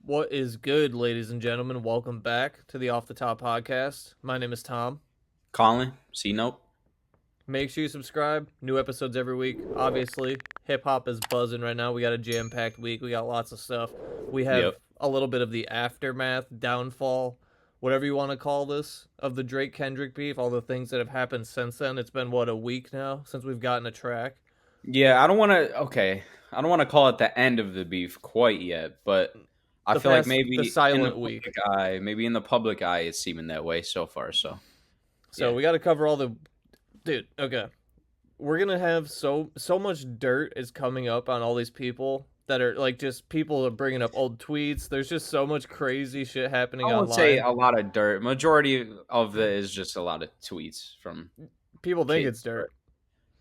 What is good, ladies and gentlemen? Welcome back to the Off the Top podcast. My name is Tom. Colin, C note. Make sure you subscribe. New episodes every week. Obviously, hip hop is buzzing right now. We got a jam packed week. We got lots of stuff. We have Yep. a little bit of the aftermath, downfall, whatever you want to call this, of the Drake Kendrick beef, all the things that have happened since then. It's been, what, a week now since we've gotten a track? Yeah, I don't want to. Okay, I don't want to call it the end of the beef quite yet, but I feel like The maybe in the silent week. public eye, it's seeming that way so far. So So yeah. we got to cover all the. Dude, okay. We're gonna have so much dirt is coming up on all these people that are like just people are bringing up old tweets. There's just so much crazy shit happening I won't say online. a lot of dirt. Majority of it is just a lot of tweets from People think it's kids,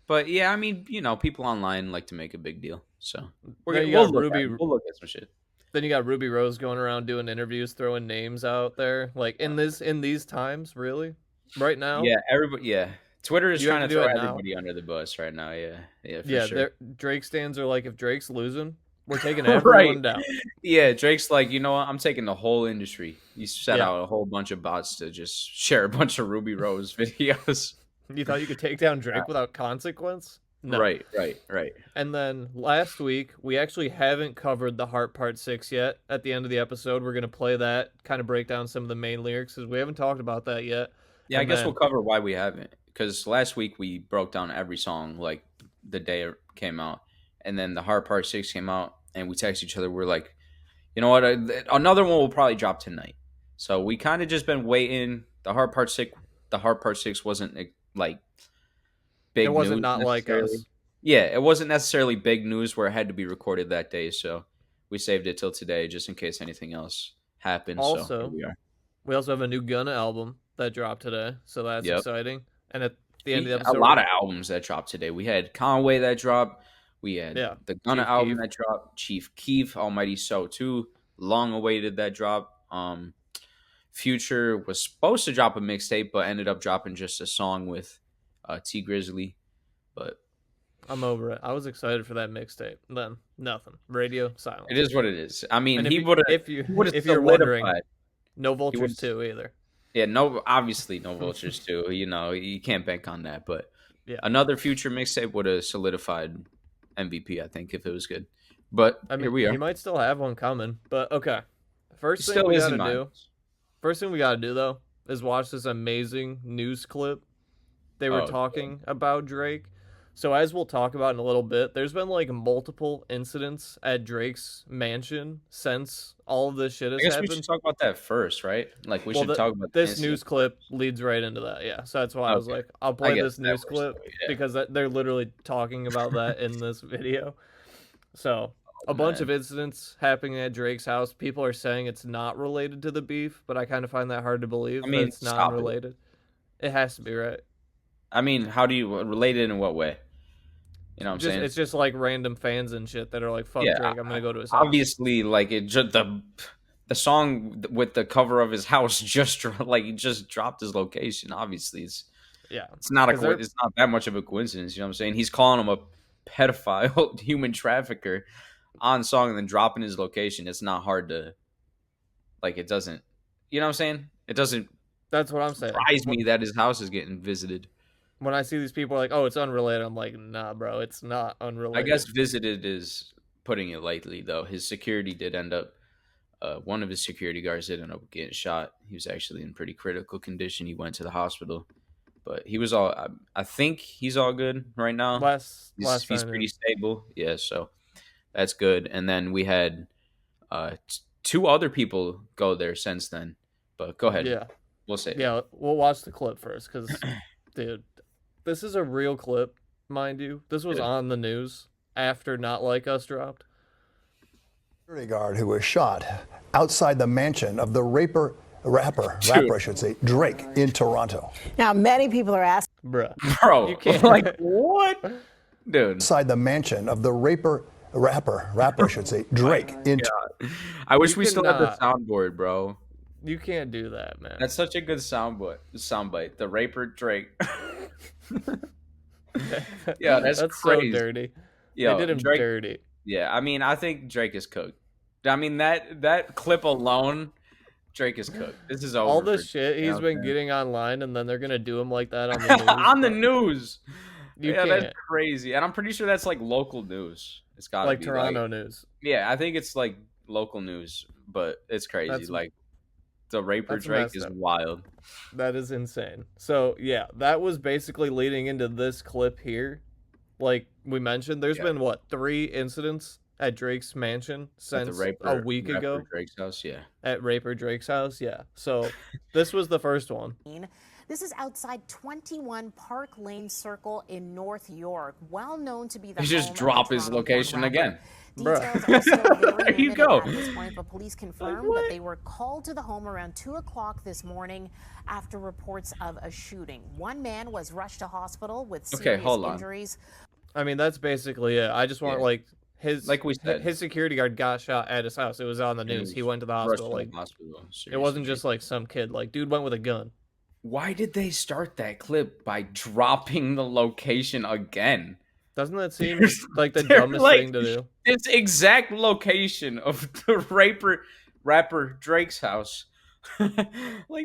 but dirt. yeah, I mean, people online like to make a big deal. So Then you we'll got look at Ruby. we'll look at some shit. Then you got Ruby Rose going around doing interviews, throwing names out there. Like in these times, really, right now, Yeah, everybody. Yeah, Twitter is you have trying to to do throw it now. everybody under the bus right now. Yeah, yeah, for Yeah, sure. Drake stands are like, if Drake's losing, we're taking Right. everyone down. Yeah, Drake's like, you know what? I'm taking the whole industry. He set Yeah, out a whole bunch of bots to just share a bunch of Ruby Rose videos. you thought you could take down Drake without consequence? No. Right, right, right. And then last week, we actually haven't covered the Heart Part 6 yet. At the end of the episode, we're going to play that, kind of break down some of the main lyrics, because we haven't talked about that yet. Yeah, I And guess we'll then, cover why we haven't. Because last week we broke down every song like the day it came out. And then the Hard Part 6 came out, and we texted each other. We're like, you know what? Another one will probably drop tonight. So we kind of just been waiting. The Hard Part 6 wasn't like it big wasn't news not like necessarily. us. Yeah, it wasn't necessarily big news where it had to be recorded that day, so we saved it till today just in case anything else happened. So here Also, we are. we also have a new Gunna album that dropped today, so that's Yep. exciting. And at the end of the A episode, lot of albums that dropped today. We had Conway that dropped. We had yeah, the Gunna Chief album Keef. that dropped. Chief Keef, Almighty So too. Long awaited that drop. Future was supposed to drop a mixtape, but ended up dropping just a song with T Grizzly. But I'm over it. I was excited for that mixtape. Then, nothing. Radio, it silence. is what it is. I mean, And he would have if you're wondering, solidified. no He Vultures would 2 either. Yeah, no, obviously no vultures too. You can't bank on that. But Yeah. another future mixtape would have solidified MVP, I think, if it was good. But I here mean, we are. he might still have one coming, but okay. He First thing still we is gotta in mine. do, first thing we gotta do though, is watch this amazing news clip. They were Oh, talking about Drake. So as we'll talk about in a little bit, there's been like multiple incidents at Drake's mansion since all of this shit I has guess we should happened. talk about that first, right? Like we should talk about the This incident news clip first. leads right into that. Yeah, so that's why I was Okay, like, I'll I play guess this that news works that clip way. Yeah. because they're literally talking about that in this video. So a Oh, bunch of man. incidents happening at Drake's house. People are saying it's not related to the beef, but I kind of find that hard to believe I that mean, it's stop it. non-related. It has to be, right? I mean, how do you relate it in what way? You know what I'm Just saying? it's just like random fans and shit that are like, "Fuck Yeah, Drake, I'm gonna go to his house." obviously, like it just the song with the cover of his house like he just dropped his location. Obviously, Yeah, it's not because they're it's not that much of a coincidence. You know what I'm saying? He's calling him a pedophile, human trafficker on song and then dropping his location. It's not hard to like. It doesn't. You know what I'm saying? It doesn't that's what I'm saying. surprise me that his house is getting visited. When I see these people are like, "Oh, it's unrelated," I'm like, "Nah, bro, it's not I guess unrelated." visited is putting it lightly, though. His security did end up. One of his security guards did end up getting shot. He was actually in pretty critical condition. He went to the hospital, but he was all. I think he's all good right now. Last He's I knew. pretty stable. Yeah, so that's good. And then we had two other people go there since then. But go ahead. Yeah, We'll say it. yeah. We'll watch the clip first, because, dude, this is a real clip, mind you. This was Yeah. on the news after Not Like Us dropped. Security guard who was shot outside the mansion of the rapper, Dude. I should say, Drake in Toronto. Now, many people are asking. Bruh. Bro, You can't- like what? Dude. Outside the mansion of the rapper, I should say, Drake in I wish You we still had the cannot. soundboard, bro. You can't do that, man. That's such a good soundbite. The raper Drake. Yeah, that's so crazy. dirty. Yo, They did him Drake, dirty. yeah, I mean, I think Drake is cooked. I mean, that clip alone, Drake is cooked. This is over. All the For shit Drake, he's out been there. getting online, and then they're gonna do him like that on the news. On the bro. news. You Yeah, that's can't. crazy. And I'm pretty sure that's like local news. It's got to Like be Toronto news. yeah, I think it's like local news, but it's crazy. That's Like the Raper that's Drake messed is up. wild. That is insane. So yeah, that was basically leading into this clip here. Like we mentioned, there's Yeah. been what 3 incidents at Drake's mansion At the since a week Rapper ago Drake's house, yeah. at Raper Drake's house. Yeah. So this was the first one. This is outside 21 Park Lane Circle in North York, well known to be the He home just of drop the his Toronto-born location rapper. again. Details Bruh. are still very There you limited go. at this point, but police confirmed that they were called to the home around 2 o'clock this morning after reports of a shooting. One man was rushed to hospital with serious hold on. injuries. I mean, that's basically it. I just want Yeah. like his Like we said. his security guard got shot at his house. It was on the news. He went to the Rushed hospital. to Like the hospital. it Seriously. wasn't just like some kid. Like dude went with a gun. Why did they start that clip by dropping the location again? Doesn't that seem There's- like the they're dumbest like- thing to do? This exact location of the rapper Drake's house. Like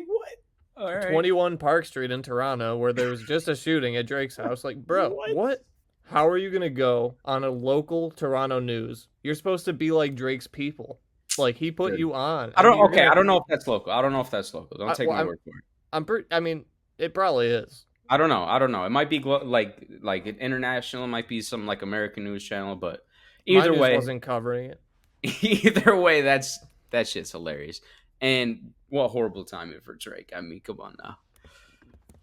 what? All right. 21 Park Street in Toronto, where there was just a shooting at Drake's house. Like, bro, What? what? How are you gonna go on a local Toronto news? You're supposed to be like Drake's people. Like he put Dude. you on. I don't. you're Okay, gonna- I don't know if that's local. Don't take my word for it. I mean, it probably is. I don't know. It might be like international. It might be some like American news channel, but My either news way, wasn't covering it. either way, that shit's hilarious. And what horrible timing for Drake. I mean, come on now.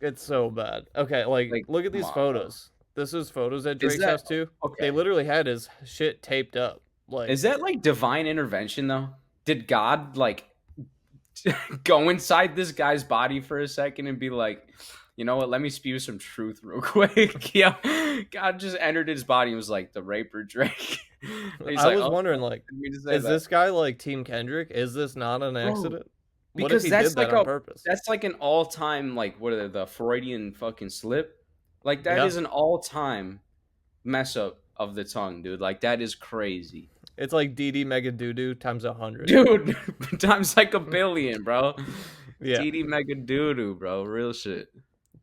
It's so bad. Okay, like look at these come on, photos. This is photos at Drake's that- house too. okay. They literally had his shit taped up. Like, Is that like divine intervention though? Did God like go inside this guy's body for a second and be like, you know what? Let me spew some truth real quick. Yeah, God just entered his body and was like, the Raper Drake. He's I like, was "Oh, wondering, like, didn't mean to say is that." this guy like Team Kendrick? Is this not an accident? What if Because he that's did that like on purpose? That's like an all-time like what are the Freudian fucking slip? Like that Yeah. is an all-time mess up of the tongue, dude. Like that is crazy. It's like DD Mega Doodoo times 100. Dude, times like a billion, bro. Yeah. DD mega doo-doo, bro. Real shit.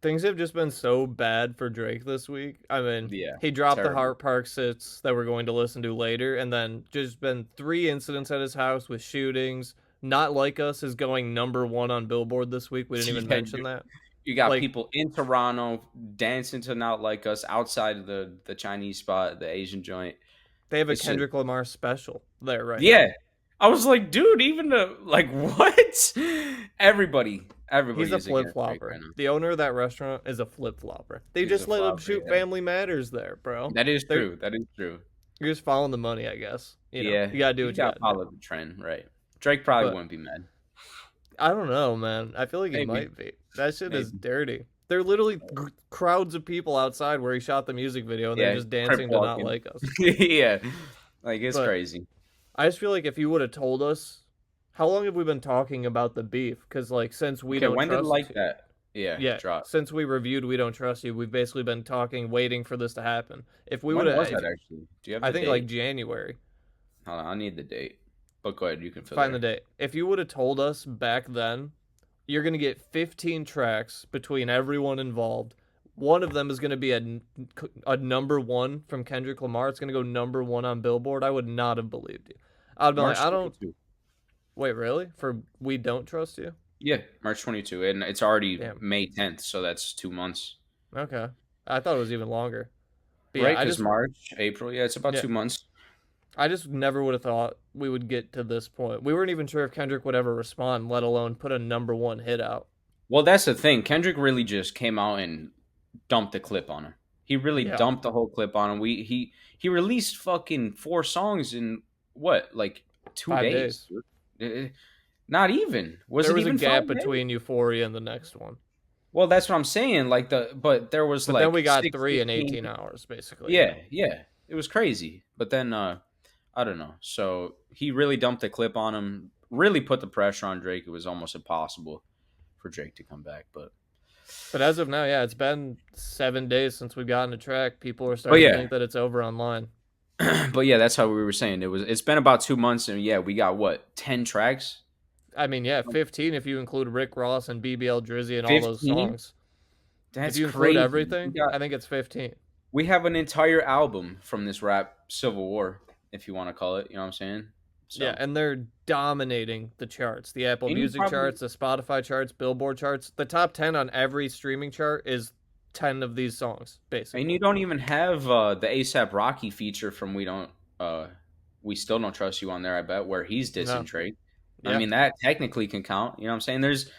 Things have just been so bad for Drake this week. I mean, Yeah, he dropped the terrible. Heart Park sits that we're going to listen to later, and then just been 3 incidents at his house with shootings. Not Like Us is going #1 on Billboard this week. We didn't even Yeah, mention dude. that. You got Like- people in Toronto dancing to Not Like Us outside of the Chinese spot, the Asian joint. They have a It's just- Kendrick Lamar special there right now. Yeah. I was like, dude, even the like what? Everybody He's a is against flip Drake flopper. right now. The owner of that restaurant is a flip flopper. They He's just a let him flopper, shoot yeah. Family Matters there, bro. That is They're- true. That is true. You're just following the money, I guess. You know, Yeah, you gotta do what you gotta follow do. the trend, right? Drake probably But- wouldn't be mad. I don't know, man. I feel like he Maybe. might be. That shit is Maybe. dirty. There are literally crowds of people outside where he shot the music video, and Yeah, they're just dancing to crip Not walking. Like Us. Yeah, like it's But- crazy. I just feel like if you would have told us, how long have we been talking about the beef? Because like since we Okay, don't when did trust like you- that? Yeah, drop. since we reviewed We Don't Trust You, we've basically been talking, waiting for this to happen. If we When would was have, that actually? Do you have? I the think date? like January. Hold on, I need the date. But go ahead, you can fill Find it. the date. If you would have told us back then, you're gonna get 15 tracks between everyone involved. One of them is gonna be a #1 from Kendrick Lamar. It's gonna go #1 on Billboard. I would not have believed you. I'd be March like, I don't. 22. Wait, really? For We Don't Trust You? Yeah, March 22, and it's already Damn. May 10th, so that's 2 months. Okay. I thought it was even longer. But Right? yeah, Because March, April, yeah, it's about Yeah. 2 months. I just never would have thought we would get to this point. We weren't even sure if Kendrick would ever respond, let alone put a #1 hit out. Well, that's the thing. Kendrick really just came out and dumped the clip on him. He really Yeah. dumped the whole clip on him. He released fucking 4 songs in what, like 2 5 days? Not even. Was There it was a even gap 5 days? between Euphoria and the next one. Well, that's what I'm saying. Like but there was But like then we got 6, 3 in 15 18 hours, basically. Yeah. It was crazy. But then I don't know. So he really dumped the clip on him. Really put the pressure on Drake. It was almost impossible for Drake to come back. But But as of now, yeah, it's been 7 days since we've gotten a track. People are starting yeah. to think that it's over online. But yeah, that's how we were saying. It's been about 2 months, and yeah, we got what, 10 tracks? I mean, yeah, 15 if you include Rick Ross and BBL Drizzy and all those 15? songs. If That's you include crazy. everything, I think it's 15. We have an entire album from this rap civil war, if you want to call it. You know what I'm saying? So, Yeah, and they're dominating the charts. The Apple and you Music charts, the Spotify charts, Billboard charts. The top 10 on every streaming chart is 10 of these songs, basically. and you don't even have the ASAP Rocky feature from We Still Don't Trust You on there, I bet, where he's dissing Drake. Yeah. I mean, that technically can count. You know what I'm saying? There's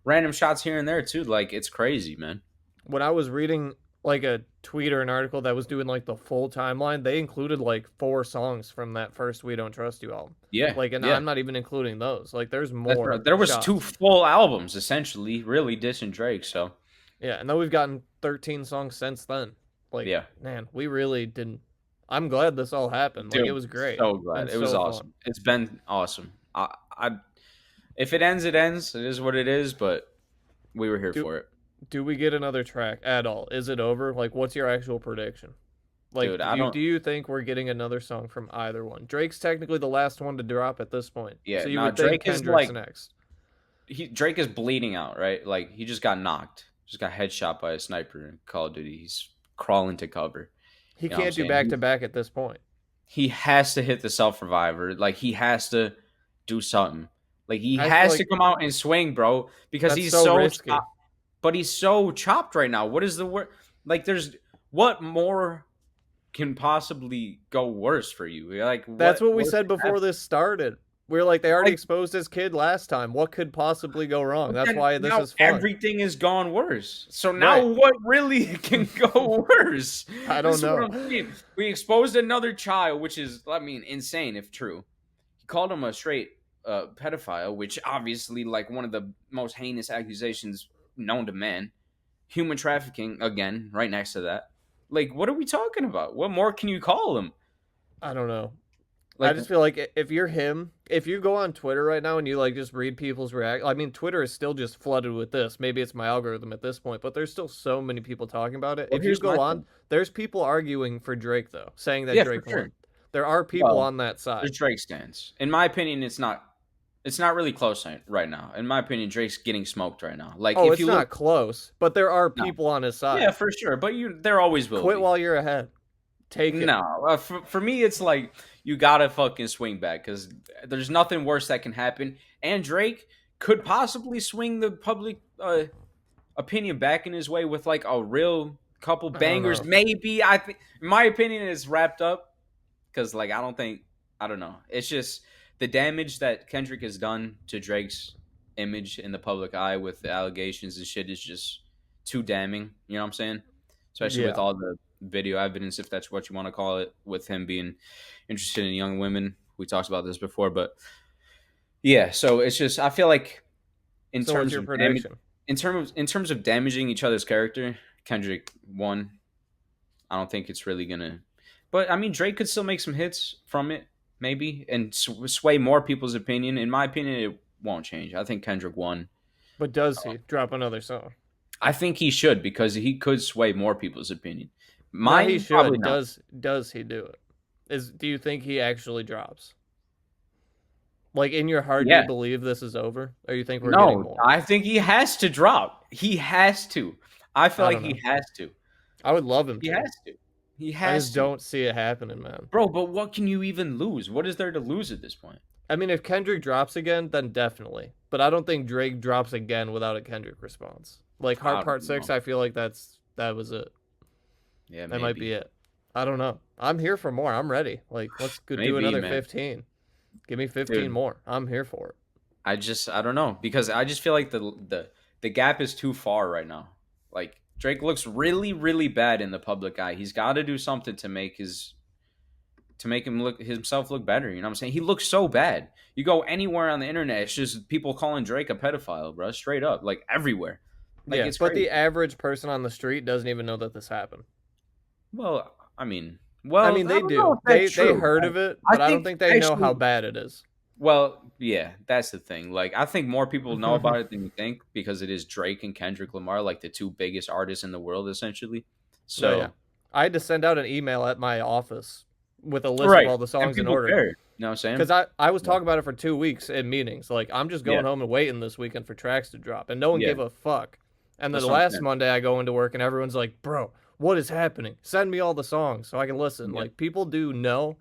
random shots here and there, too. Like, it's crazy, man. When I was reading like a tweet or an article that was doing like the full timeline, they included like 4 songs from that first We Don't Trust You album. Yeah. Like, and yeah. I'm not even including those. Like, there's more. Right. There was shots. 2 full albums, essentially, really dissing Drake, so. Yeah, and then we've gotten 13 songs since then. Like, yeah. Man, we really didn't. I'm glad this all happened. Dude, like, it was great. So glad. It was so awesome. Fun. It's been awesome. If it ends, it ends. It is what it is, but we were here for it. Do we get another track at all? Is it over? Like, what's your actual prediction? Like, Dude, do you think we're getting another song from either one? Drake's technically the last one to drop at this point. Yeah, so you would think Kendrick's next. Drake is bleeding out, right? Like, he just got knocked. Just got headshot by a sniper in Call of Duty. He's crawling to cover. He can't do back-to-back at this point. He has to hit the self-reviver. Like, he has to do something. Like, he has to come out and swing, bro, because he's so risky. But he's so chopped right now. What is the word? Like, what more can possibly go worse for you? Like, that's what we said before this started. We were like, they already exposed his kid last time. What could possibly go wrong? That's why this is fun. Everything has gone worse. So now what really can go worse? I don't know. We exposed another child, which is, I mean, insane if true. He called him a straight pedophile, which obviously, like, one of the most heinous accusations known to man. Human trafficking, again, right next to that. Like, what are we talking about? What more can you call him? I don't know. Like, I just feel like if you're him, if you go on Twitter right now and you like just read people's react, I mean, Twitter is still just flooded with this. Maybe it's my algorithm at this point, but there's still so many people talking about it. Well, if you go on, there's people arguing for Drake though, saying that Drake won. There are people on that side. There's Drake stands. In my opinion, it's not really close right now. In my opinion, Drake's getting smoked right now. Like, it's not close, but there are people on his side. Yeah, for sure. But there always will. Quit while you're ahead. Take it. No, for me, it's like you gotta fucking swing back because there's nothing worse that can happen. And Drake could possibly swing the public opinion back in his way with like a real couple bangers. Maybe I think, in my opinion, is wrapped up because like I don't know. It's just the damage that Kendrick has done to Drake's image in the public eye with the allegations and shit is just too damning. You know what I'm saying? Especially with all the video evidence, if that's what you want to call it, with him being interested in young women. We talked about this before, but yeah. So it's just I feel like in terms of damaging each other's character, Kendrick won. I don't think it's really gonna. But I mean, Drake could still make some hits from it, maybe, and sway more people's opinion. In my opinion, it won't change. I think Kendrick won. But does he drop another song? I think he should because he could sway more people's opinion. He should. Does he do it? Do you think he actually drops? Like in your heart, do you believe this is over, or you think we're getting more? I think he has to drop. He has to. I feel like he has to. I would love him. He has to. He has. I just don't see it happening, man. Bro, but what can you even lose? What is there to lose at this point? I mean, if Kendrick drops again, then definitely. But I don't think Drake drops again without a Kendrick response. Like Heart Part 6, I feel like that was it. Yeah, that might be it. I don't know. I'm here for more. I'm ready. Like, let's go do another 15. Give me 15 more. I'm here for it. I don't know, because I just feel like the gap is too far right now. Like, Drake looks really, really bad in the public eye. He's got to do something to make himself look better. You know what I'm saying? He looks so bad. You go anywhere on the internet, it's just people calling Drake a pedophile, bro. Straight up, like everywhere. Like, yeah, but the average person on the street doesn't even know that this happened. Well, I mean, they do. They heard of it, but I don't think they know how bad it is. Well, yeah, that's the thing. Like, I think more people know about it than you think, because it is Drake and Kendrick Lamar, like the two biggest artists in the world, essentially. So I had to send out an email at my office with a list Right. of all the And songs in people order. care. You know what I'm saying? Because I was talking about it for 2 weeks in meetings. Like, I'm just going home and waiting this weekend for tracks to drop, and no one gave a fuck. And then That's the what I'm last saying. Monday, I go into work, and everyone's like, bro, what is happening? Send me all the songs so I can listen. Yeah. Like, people do know,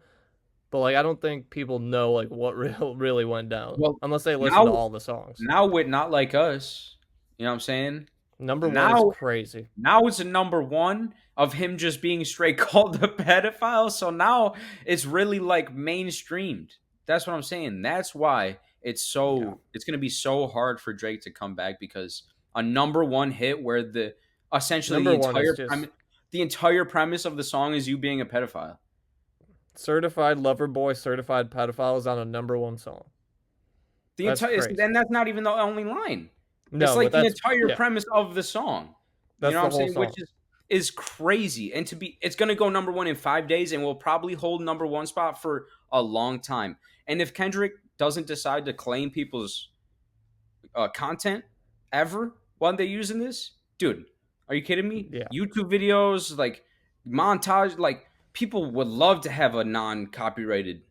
but, like, I don't think people know, like, what really went down. Well, Unless they listen to all the songs. Now with Not Like Us, you know what I'm saying? Number one is crazy. Now it's a number one of him just being straight called a pedophile. So now it's really like mainstreamed. That's what I'm saying. That's why it's going to be so hard for Drake to come back, because a number one hit where the entire premise of the song is you being a pedophile. Certified Lover Boy, Certified Pedophile is on a number one song. And that's not even the only line. No, it's like the entire premise of the song. That's you know what I'm saying? song. Which is crazy. And it's going to go number one in 5 days, and will probably hold number one spot for a long time. And if Kendrick doesn't decide to claim people's content ever while they're using this, dude, are you kidding me? Yeah. YouTube videos, like montage, like people would love to have a non-copyrighted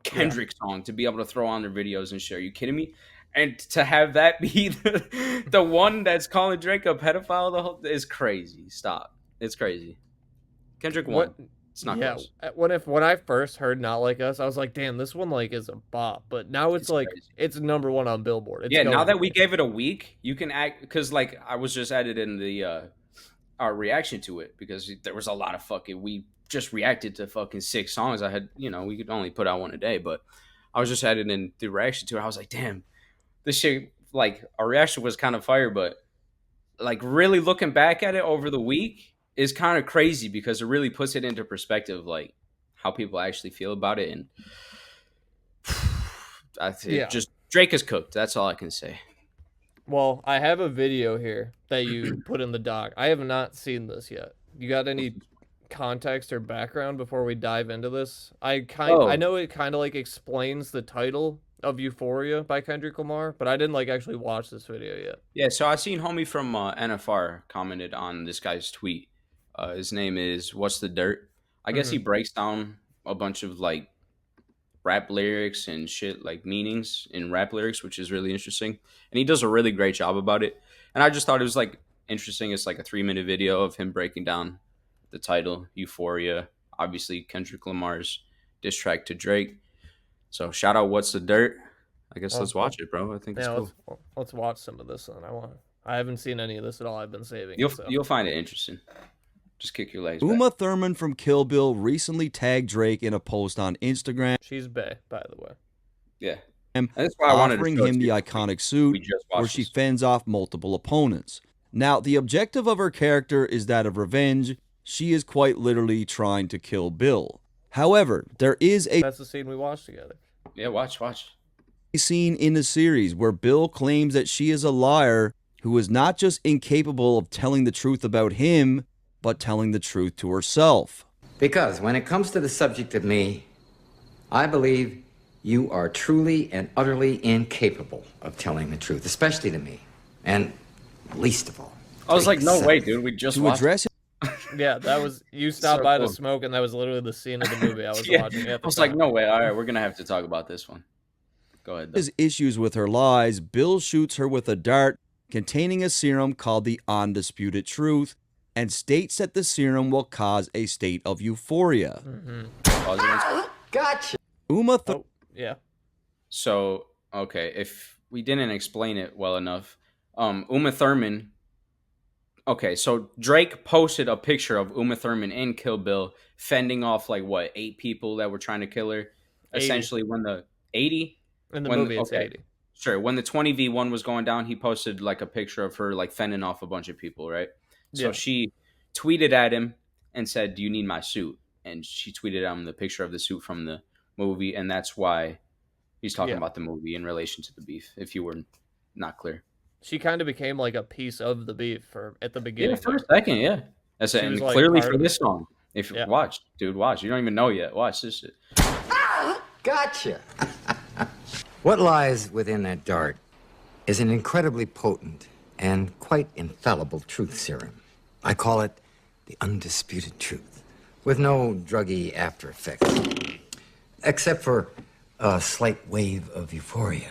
Kendrick song to be able to throw on their videos and share. Are you kidding me? And to have that be the one that's calling Drake a pedophile is crazy. Stop. It's crazy. Kendrick won. It's not close. When I first heard Not Like Us, I was like, damn, this one like is a bop. But now it's like crazy. It's number one on Billboard. Now that we gave it a week, you can act, because like I was just added in the our reaction to it, because there was a lot of we just reacted to fucking 6 songs. I had, we could only put out one a day, but I was just added in the reaction to it. I was like, damn, this shit, like our reaction was kind of fire, but like really looking back at it over the week is kind of crazy, because it really puts it into perspective, like how people actually feel about it. And I think just Drake is cooked. That's all I can say. Well, I have a video here that you put in the doc. I have not seen this yet. You got any context or background before we dive into this? I know it kind of like explains the title of Euphoria by Kendrick Lamar, but I didn't like actually watch this video yet. Yeah, so I seen homie from NFR commented on this guy's tweet. His name is What's the Dirt? I guess he breaks down a bunch of like rap lyrics and shit, like meanings in rap lyrics, which is really interesting. And he does a really great job about it. And I just thought it was like interesting. It's like a 3-minute video of him breaking down the title, Euphoria, obviously Kendrick Lamar's diss track to Drake. So shout out What's the Dirt? I guess let's watch it, bro. I think it's cool. Let's watch some of this then. I haven't seen any of this at all. I've been saving You'll find it interesting. Just kick your legs Uma back. Thurman from Kill Bill recently tagged Drake in a post on Instagram. She's bae, by the way. Yeah. And that's why I wanted to offering him the iconic suit where she fends off multiple opponents. Now, the objective of her character is that of revenge. She is quite literally trying to kill Bill. However, there is That's the scene we watched together. Yeah, watch. A scene in the series where Bill claims that she is a liar who is not just incapable of telling the truth about him, but telling the truth to herself. Because when it comes to the subject of me, I believe you are truly and utterly incapable of telling the truth, especially to me, and least of all. I was like, no way, dude. We just watched. Yeah, that was you stopped by to smoke, and that was literally the scene of the movie I was watching. I was like, no way. All right, we're gonna have to talk about this one. Go ahead. His issues with her lies, Bill shoots her with a dart containing a serum called the Undisputed Truth, and states that the serum will cause a state of euphoria. Gotcha. Yeah. So, okay, if we didn't explain it well enough, Uma Thurman. Okay, so Drake posted a picture of Uma Thurman in Kill Bill fending off 8 people that were trying to kill her. 80. Essentially, when the 80 in the movie, it's 80. Sure, when the 20v1 was going down, he posted a picture of her fending off a bunch of people, right? So she tweeted at him and said, "Do you need my suit?" And she tweeted at him the picture of the suit from the movie, and that's why he's talking about the movie in relation to the beef. If you were not clear. She kind of became a piece of the beef at the beginning. Yeah, for a second, yeah. That's it. And clearly for this song. If you watch. You don't even know yet. Watch this shit. Gotcha. What lies within that dart is an incredibly potent and quite infallible truth serum. I call it the undisputed truth. with no druggy after effects, except for a slight wave of euphoria.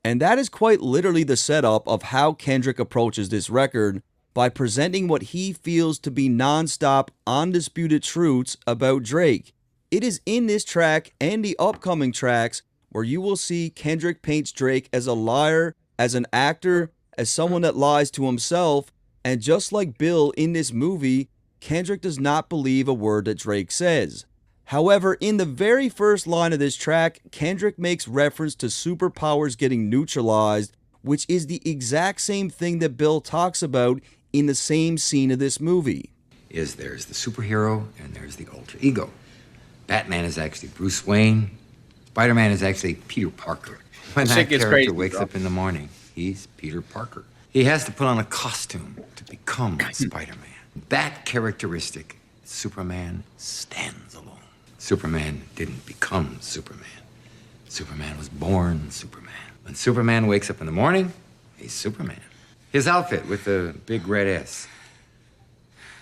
And that is quite literally the setup of how Kendrick approaches this record by presenting what he feels to be non-stop, undisputed truths about Drake. It is in this track and the upcoming tracks where you will see Kendrick paints Drake as a liar, as an actor, as someone that lies to himself, and just like Bill in this movie, Kendrick does not believe a word that Drake says. However, in the very first line of this track, Kendrick makes reference to superpowers getting neutralized, which is the exact same thing that Bill talks about in the same scene of this movie. There's the superhero and there's the alter ego. Batman is actually Bruce Wayne. Spider-Man is actually Peter Parker. When that character wakes up in the morning, he's Peter Parker. He has to put on a costume to become Spider-Man. That characteristic, Superman stands alone. Superman didn't become Superman. Superman was born Superman. When Superman wakes up in the morning, he's Superman. His outfit with the big red S,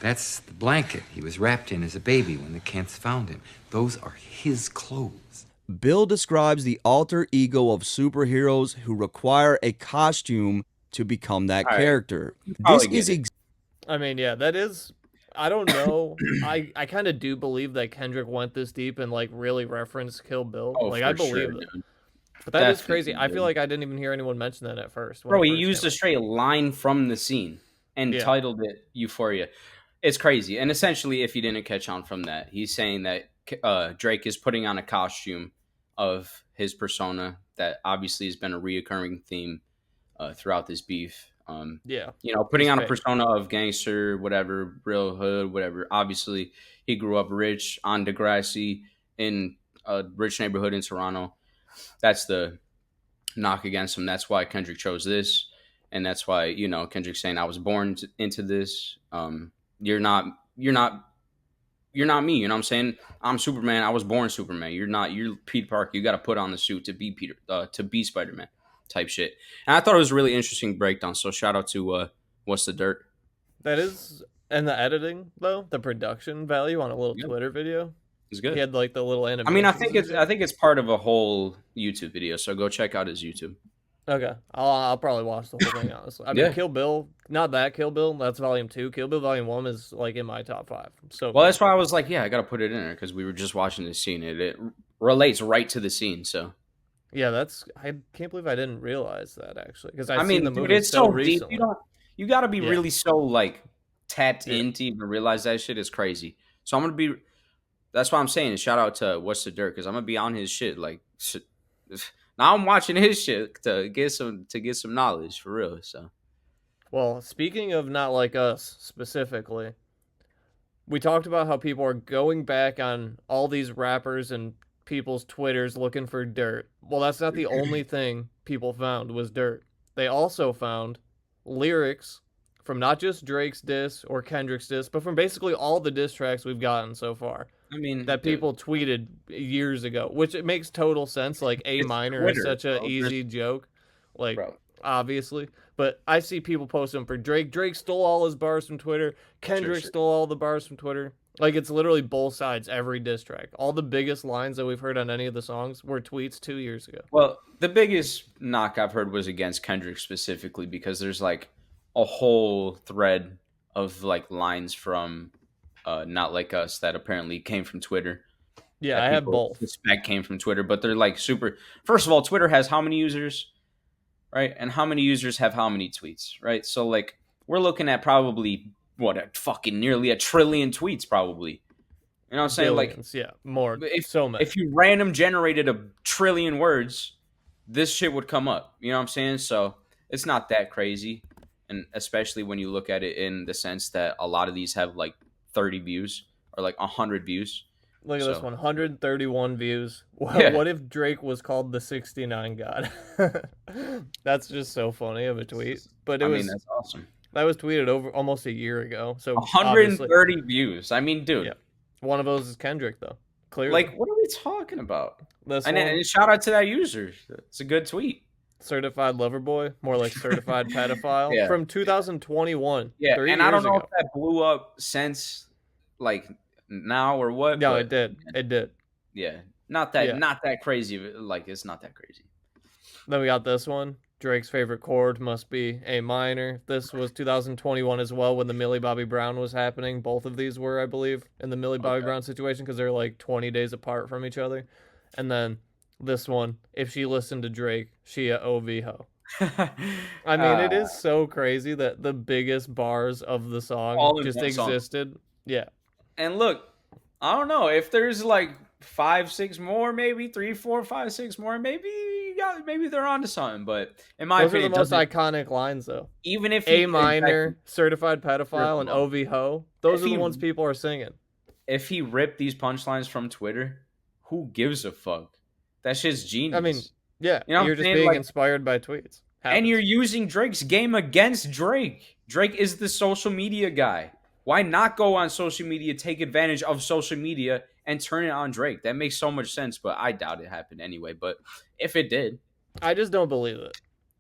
that's the blanket he was wrapped in as a baby when the Kents found him. Those are his clothes. Bill describes the alter ego of superheroes who require a costume to become that character. This is I mean, yeah, that is... I don't know. I kind of do believe that Kendrick went this deep and like really referenced Kill Bill. I believe it. Dude. But that is crazy. I feel like I didn't even hear anyone mention that at first. Bro, he used a straight line from the scene and titled it Euphoria. It's crazy. And essentially, if you didn't catch on from that, he's saying that Drake is putting on a costume of his persona that obviously has been a reoccurring theme throughout this beef. Putting on a persona of gangster, whatever, real hood, whatever. Obviously, he grew up rich on Degrassi in a rich neighborhood in Toronto. That's the knock against him. That's why Kendrick chose this, and that's why Kendrick's saying I was born into this. You're not me. You know what I'm saying? I'm Superman. I was born Superman. You're not. You're Peter Parker. You got to put on the suit to be to be Spider-Man. Type shit. And I thought it was a really interesting breakdown. So shout out to What's the Dirt. That is, and the editing though, the production value on a little Twitter video is good. He had like the little animation. I mean, I think it's part of a whole YouTube video. So go check out his YouTube. Okay, I'll probably watch the whole thing honestly. I mean, Kill Bill, not that Kill Bill. That's Volume 2. Kill Bill Volume 1 is like in my top 5. So that's why I was like, I got to put it in there because we were just watching this scene. It relates right to the scene. So. Yeah, I can't believe I didn't realize that actually because I mean, the movie it's so recently. Deep. You got to be really so like tapped in to even realize that shit is crazy. So I'm gonna be. That's why I'm saying shout out to What's the Dirt because I'm gonna be on his shit. Like now I'm watching his shit to get some knowledge for real. So. Well, speaking of not like us specifically, we talked about how people are going back on all these rappers and people's Twitters looking for dirt. Well, that's not the only thing people found was dirt. They also found lyrics from not just Drake's diss or Kendrick's diss, but from basically all the diss tracks we've gotten so far. I mean, that people tweeted years ago, which it makes total sense. Like A minor Twitter, is such an easy joke, like obviously. But I see people posting for Drake. Drake stole all his bars from Twitter. Kendrick stole all the bars from Twitter. Like, it's literally both sides, every diss track. All the biggest lines that we've heard on any of the songs were tweets 2 years ago. Well, the biggest knock I've heard was against Kendrick specifically because there's, like, a whole thread of, like, lines from Not Like Us that apparently came from Twitter. Yeah, I have both. Suspect came from Twitter, but they're, like, super... First of all, Twitter has how many users, right? And how many users have how many tweets, right? So, like, we're looking at probably... nearly 1 trillion tweets, probably. You know what I'm saying? Billions, like, more. So many. If you random generated 1 trillion words, this shit would come up. You know what I'm saying? So it's not that crazy, and especially when you look at it in the sense that a lot of these have like 30 views or like 100 views. Look at this one, 131 views. What if Drake was called the 69 God? That's just so funny of a tweet. But I mean, that's awesome. That was tweeted over almost a year ago. So 130 views. I mean, dude. Yeah. One of those is Kendrick, though. Clearly. Like, what are we talking about? And shout out to that user. It's a good tweet. Certified Lover Boy, more like Certified Pedophile, from 2021. Yeah, and I don't know if that blew up since, like, now or what? No, but, it did. It did. Yeah, not that crazy. Like, it's not that crazy. Then we got this one. Drake's favorite chord must be A minor. This was 2021 as well when the Millie Bobby Brown was happening. Both of these were, I believe, in the Millie Bobby Brown situation because they're like 20 days apart from each other. And then this one, if she listened to Drake, she a OV ho. I mean, it is so crazy that the biggest bars of the song just existed. Song. Yeah. And look, I don't know if there's like 5, 6 more, maybe 3, 4, 5, 6 more, maybe they're onto something. But in my opinion, those are the most iconic lines, though. Even if A minor, certified pedophile, and OV ho, those are the ones people are singing. If he ripped these punchlines from Twitter, who gives a fuck? That shit's genius. I mean, yeah, you know you're just being inspired by tweets. And you're using Drake's game against Drake. Drake is the social media guy. Why not go on social media, take advantage of social media, and turn it on Drake? That makes so much sense, but I doubt it happened anyway. But if it did, I just don't believe it.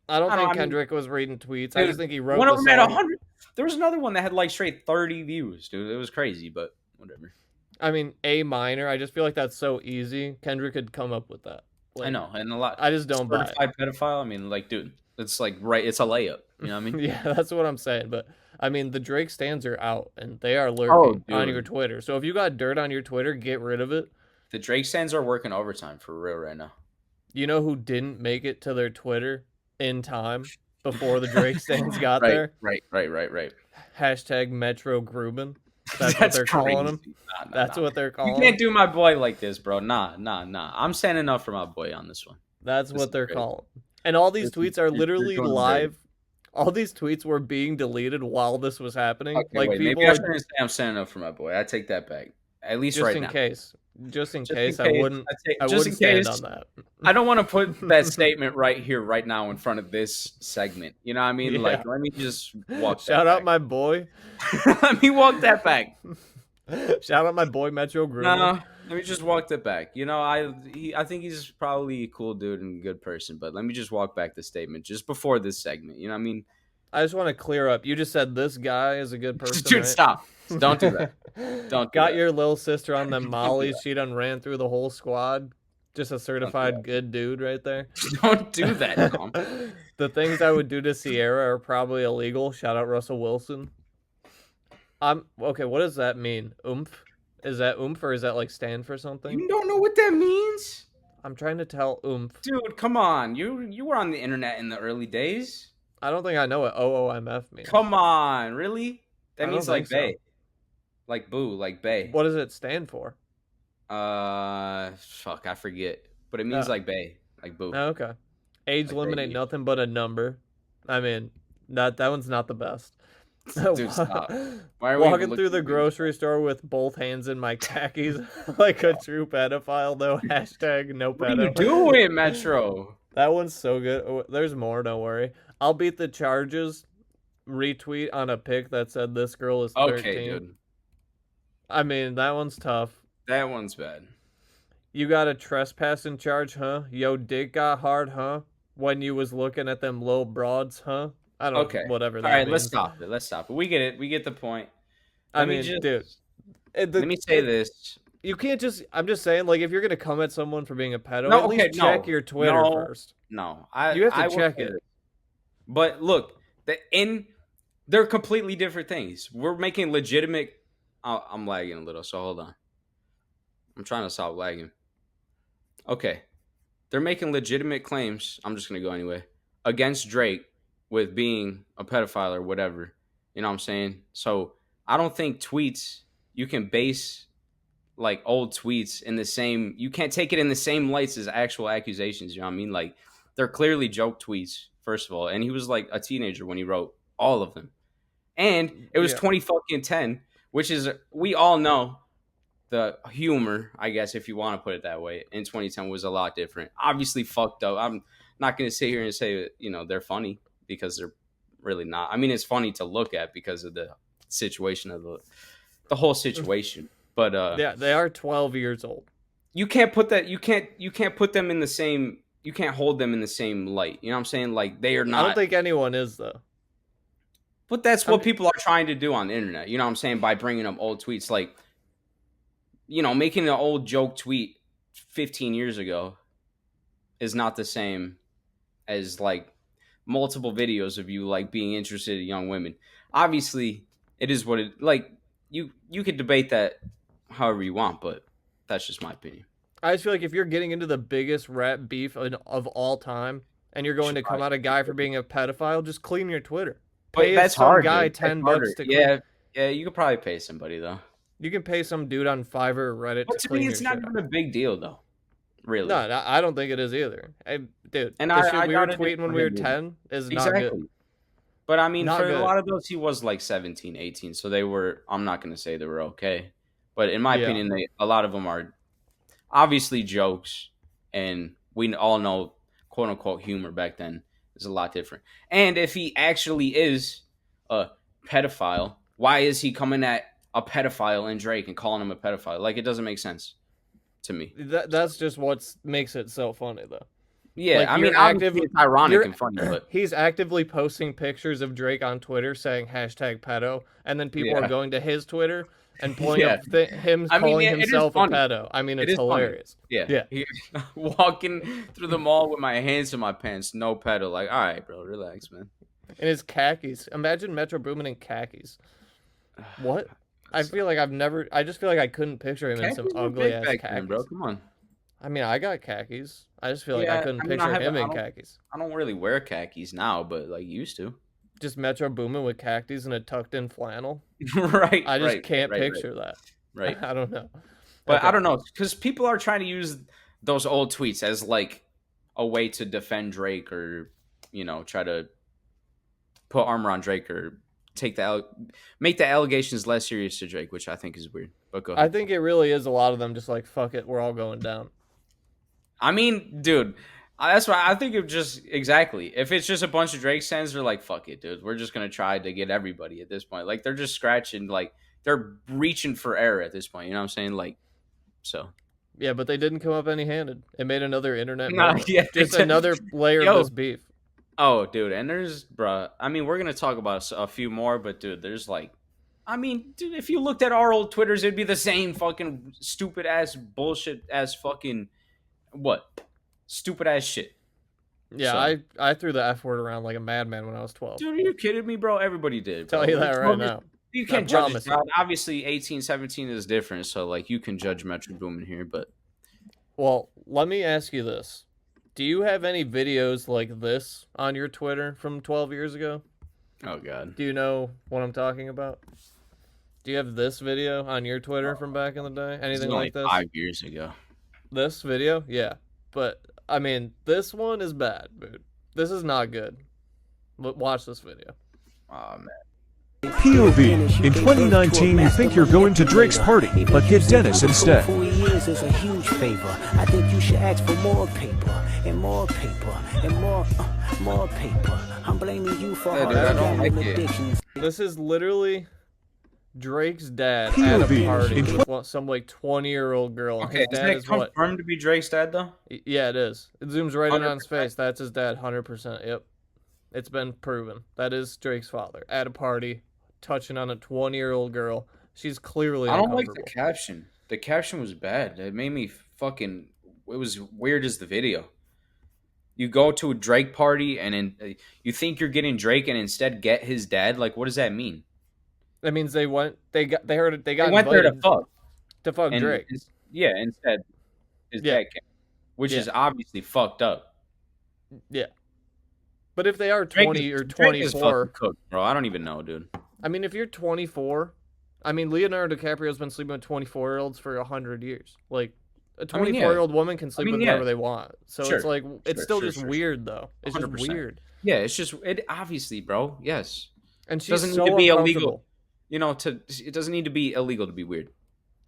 I don't think Kendrick was reading tweets. Dude, I just think he wrote one of them had 100. There was another one that had like straight 30 views, dude. It was crazy, but whatever. I mean, A minor. I just feel like that's so easy. Kendrick could come up with that. Like, I know, and a lot. I just don't buy it. Certified pedophile. I mean, like, dude, it's like it's a layup. You know what I mean? Yeah, that's what I'm saying. But I mean, the Drake stands are out, and they are lurking on your Twitter. So if you got dirt on your Twitter, get rid of it. The Drake stands are working overtime for real right now. You know who didn't make it to their Twitter in time before the Drake stands got there? Right. Hashtag Metro Grubin. That's what they're calling him. That's what they're calling him. You can't do my boy like this, bro. Nah. I'm standing up for my boy on this one. That's what they're calling. And all these tweets are literally live. All these tweets were being deleted while this was happening. Okay, like wait, people maybe I shouldn't say I'm standing up for my boy. I take that back. At least right now. Just in case, I wouldn't stand on that. I don't want to put that statement right here, right now, in front of this segment. You know what I mean? Yeah. Like, let me just walk. Shout out my boy. Let me walk that back. Shout out my boy Metro Green. No, let me just walk that back. You know, I think he's probably a cool dude and a good person, but let me just walk back the statement just before this segment. You know what I mean? I just want to clear up. You just said this guy is a good person. Dude, right? Stop. Don't do that. Don't Got your little sister on them mollies. She done ran through the whole squad. Just a certified good dude right there. Don't do that, Tom. The things I would do to Sierra are probably illegal. Shout out Russell Wilson. Okay, what does that mean? Oomph? Is that oomph or is that like stand for something? You don't know what that means? I'm trying to tell oomph. Dude, come on. You were on the internet in the early days. I don't think I know what OOMF means. Come on, really? That means like bae. So. Like boo, like bae. What does it stand for? Fuck, I forget. But it means like bae, like boo. Oh, okay. Age like limit ain't nothing but a number. I mean, that one's not the best. Dude, stop. Why are walking through the grocery store with both hands in my khakis like a true pedophile, though. Hashtag no pedo. What are you doing, Metro? That one's so good. There's more, don't worry. I'll beat the charges. Retweet on a pic that said this girl is 13. Okay, dude. I mean, that one's tough. That one's bad. You got a trespassing charge, huh? Yo, dick got hard, huh? When you was looking at them little broads, huh? I don't know, whatever that means. All right, let's stop it. We get it. We get the point. Dude. Let me say this. You can't just... I'm just saying, like, if you're going to come at someone for being a pedo, at least check your Twitter first. No. You have to check it. But look, they're completely different things. We're making legitimate... I'm lagging a little, so hold on. I'm trying to stop lagging. Okay. They're making legitimate claims. I'm just going to go anyway. Against Drake with being a pedophile or whatever. You know what I'm saying? So I don't think tweets, you can base like old tweets in the same... You can't take it in the same lights as actual accusations. You know what I mean? Like, they're clearly joke tweets, first of all. And he was like a teenager when he wrote all of them. And it was 2010. Which is, we all know the humor, I guess, if you want to put it that way, in 2010 was a lot different. Obviously fucked up. I'm not going to sit here and say, they're funny because they're really not. I mean, it's funny to look at because of the situation of the whole situation. But yeah, they are 12 years old. You can't put that. You can't put them in the same. You can't hold them in the same light. You know what I'm saying? Like, they are not. I don't think anyone is, though. But that's what people are trying to do on the internet. You know what I'm saying? By bringing up old tweets. Like, making an old joke tweet 15 years ago is not the same as like multiple videos of you like being interested in young women. Obviously, it is what it like. You could debate that however you want, but that's just my opinion. I just feel like if you're getting into the biggest rap beef of all time, and you're going to come out a guy for being a pedophile, just clean your Twitter. Pay that's some hard, guy dude. $10 to clean. Yeah, you could probably pay somebody though. You can pay some dude on Fiverr or Reddit but to clean your shit. It's not even a big deal though. Really? No, I don't think it is either. Dude, and the shit we were tweeting when we were 10 is not good. But I mean, for a lot of those, he was like 17, 18, so they were. I'm not going to say they were okay, but in my opinion, a lot of them are obviously jokes, and we all know quote unquote humor back then is a lot different. And if he actually is a pedophile, why is he coming at a pedophile in Drake and calling him a pedophile? Like, it doesn't make sense to me. That's just what makes it so funny, though. Yeah, like, I mean, actively, it's ironic and funny, but he's actively posting pictures of Drake on Twitter saying #pedo, and then people are going to his Twitter and pulling up him calling himself a pedo. I mean, it's hilarious. Funny. Yeah. Walking through the mall with my hands in my pants, no pedo. Like, all right, bro, relax, man. In his khakis. Imagine Metro Boomin in khakis. What? I feel like I just feel like I couldn't picture him in some ugly ass khakis. Then, bro, come on. I mean, I got khakis. I just feel like I couldn't picture him in khakis. I don't really wear khakis now, but like used to. Just Metro Boomin with khakis and a tucked in flannel. Right. I just can't picture that. Right. I don't know. But I don't know, because people are trying to use those old tweets as like a way to defend Drake or, try to put armor on Drake or make the allegations less serious to Drake, which I think is weird. But go ahead. I think it really is a lot of them just like, fuck it, we're all going down. I mean, dude, that's why I think it just exactly. If it's just a bunch of Drake fans, they're like, fuck it, dude. We're just going to try to get everybody at this point. Like, they're just scratching, like, they're reaching for air at this point. You know what I'm saying? Like, so. Yeah, but they didn't come up empty-handed. It made another internet just another layer of this beef. Oh, dude, and there's, bruh, I mean, we're going to talk about a few more, but, dude, there's, like, I mean, dude, if you looked at our old Twitters, it'd be the same fucking stupid-ass, bullshit-ass fucking, stupid-ass shit. Yeah, so. I threw the F word around like a madman when I was 12. Dude, are you kidding me, bro? Everybody did, bro. Tell you that right now. You can't judge it. Obviously, 18, 17 is different, so, like, you can judge Metro Boomin here, but... Well, let me ask you this. Do you have any videos like this on your Twitter from 12 years ago? Oh, God. Do you know what I'm talking about? Do you have this video on your Twitter from back in the day? Anything like this? 5 years ago. This video? Yeah. But, I mean, this one is bad, dude. This is not good. Watch this video. Oh, man. POV. In 2019, you think you're going to Drake's party, but get Dennis instead. 4 years is a huge favor. I think you should ask for more paper and more paper and more paper. I'm blaming you for all addictions. This is literally Drake's dad at a party with some like 20-year-old girl. Okay, his dad is that confirmed to be Drake's dad though? Yeah, it is. It zooms right 100%. In on his face. That's his dad, 100%. Yep, it's been proven. That is Drake's father at a party, touching on a 20-year-old girl. She's clearly I don't like the caption. The caption was bad. It made me fucking... It was weird as the video. You go to a Drake party and you think you're getting Drake and instead get his dad? Like, what does that mean? That means they went there to fuck and Drake. Yeah, instead his dad came, which is obviously fucked up. Yeah. But if they are 20 or 24... cooked, bro. I don't even know, dude. I mean, if you're 24, I mean, Leonardo DiCaprio's been sleeping with 24-year-olds for 100 years. Like, a 24-year-old woman can sleep with whoever they want. So it's like, it's still just weird, though. It's 100%. Just weird. Yeah, it's just, obviously, bro. Yes. And she doesn't need to be illegal. It doesn't need to be illegal to be weird.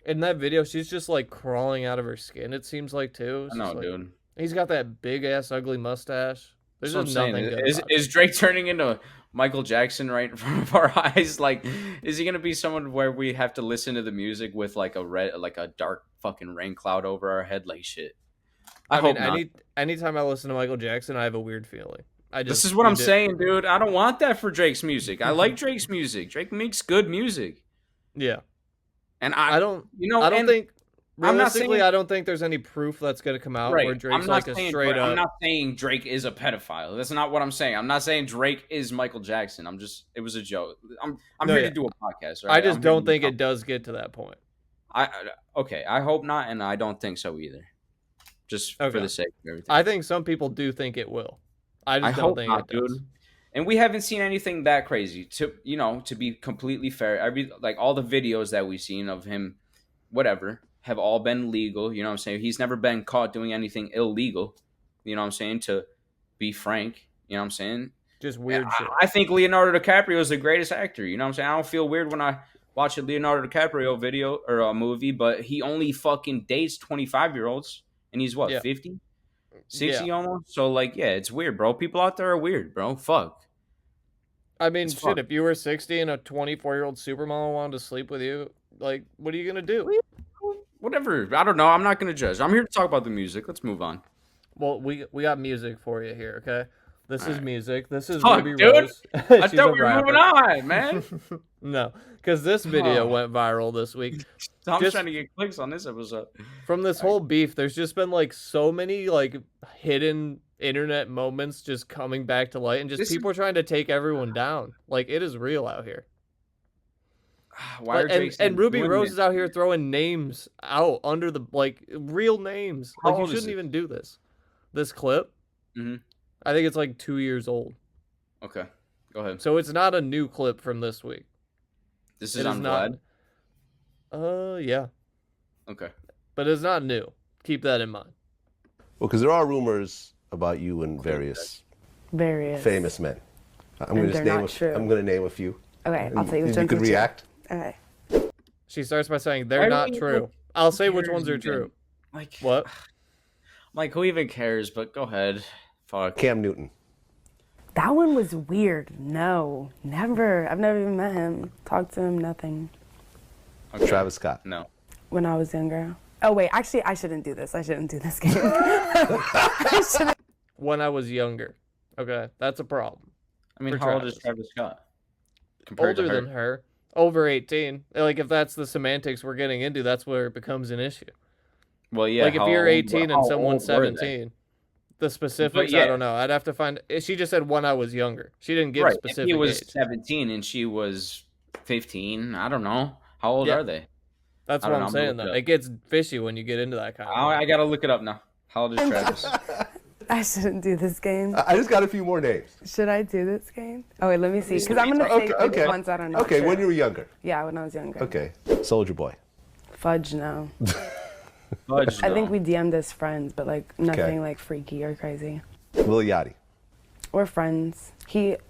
In that video, she's just, like, crawling out of her skin, it seems like, too. I know, dude. He's got that big-ass, ugly mustache. There's just nothing good. Is Drake turning into Michael Jackson right in front of our eyes? Like, is he gonna be someone where we have to listen to the music with like a dark fucking rain cloud over our head? Like shit. I hope not. Anytime I listen to Michael Jackson, I have a weird feeling. This is what I'm saying, dude. I don't want that for Drake's music. I like Drake's music. Drake makes good music. Yeah. And I don't Realistically, I don't think there's any proof that's going to come out where Drake's like a straight up. I'm not saying Drake is a pedophile. That's not what I'm saying. I'm not saying Drake is Michael Jackson. It was a joke. I'm here to do a podcast. Right? I just don't think it does get to that point. Okay, I hope not, and I don't think so either. Just for the sake of everything. I think some people do think it will. I just don't think it does. Dude. And we haven't seen anything that crazy. To be completely fair, all the videos that we've seen of him, whatever, have all been legal. You know what I'm saying? He's never been caught doing anything illegal. You know what I'm saying? To be frank, you know what I'm saying? Just weird shit. I think Leonardo DiCaprio is the greatest actor. You know what I'm saying? I don't feel weird when I watch a Leonardo DiCaprio video or a movie, but he only fucking dates 25-year-olds, and he's what, 50? 60 almost? So, it's weird, bro. People out there are weird, bro. Fuck. I mean, shit, if you were 60 and a 24-year-old supermodel wanted to sleep with you, what are you going to do? Whatever. I don't know. I'm not going to judge. I'm here to talk about the music. Let's move on. Well, we got music for you here, okay? This is music. This is Ruby Rose. I thought we were moving on, man. No, because this video went viral this week. So I'm trying to get clicks on this episode. From this whole beef, there's just been so many hidden internet moments just coming back to light, and just people trying to take everyone down. It is real out here. Why are and Ruby Rose is out here throwing names out under the real names. You shouldn't even do this. This clip, I think it's 2 years old. Okay, go ahead. So it's not a new clip from this week. This is on Vlad? Yeah. Okay. But it's not new. Keep that in mind. Well, because there are rumors about you and various famous men. I'm going to name a few. Okay, I'll tell you which ones. You could react. Okay. She starts by saying they're not true. I'll say which ones are true. What? Who even cares? But go ahead. Fuck. Cam Newton. That one was weird. No, never. I've never even met him. Talked to him, nothing. Okay. Travis Scott. No. When I was younger. Oh, wait. Actually, I shouldn't do this. I shouldn't do this game. When I was younger. Okay, that's a problem. I mean, how old is Travis Scott? Compared Older to her? than her. Over 18. If that's the semantics we're getting into, that's where it becomes an issue. Well, yeah. If you're 18 and someone's 17. The specifics, I don't know. I'd have to find. She just said when I was younger. She didn't give specific. If he was age. 17 and she was 15, I don't know. How old are they? That's what I'm saying, though. It gets fishy when you get into that kind of I got to look it up now. How old is Travis? I shouldn't do this game. I just got a few more names. Should I do this game? Oh, wait, let me see. Because I'm going to say the ones that are not Okay, true. when you were younger. Yeah, when I was younger. Okay. Soldier Boy. Fudge, no. Fudge, I think we DM'd as friends, but nothing freaky or crazy. Lil Yachty. We're friends.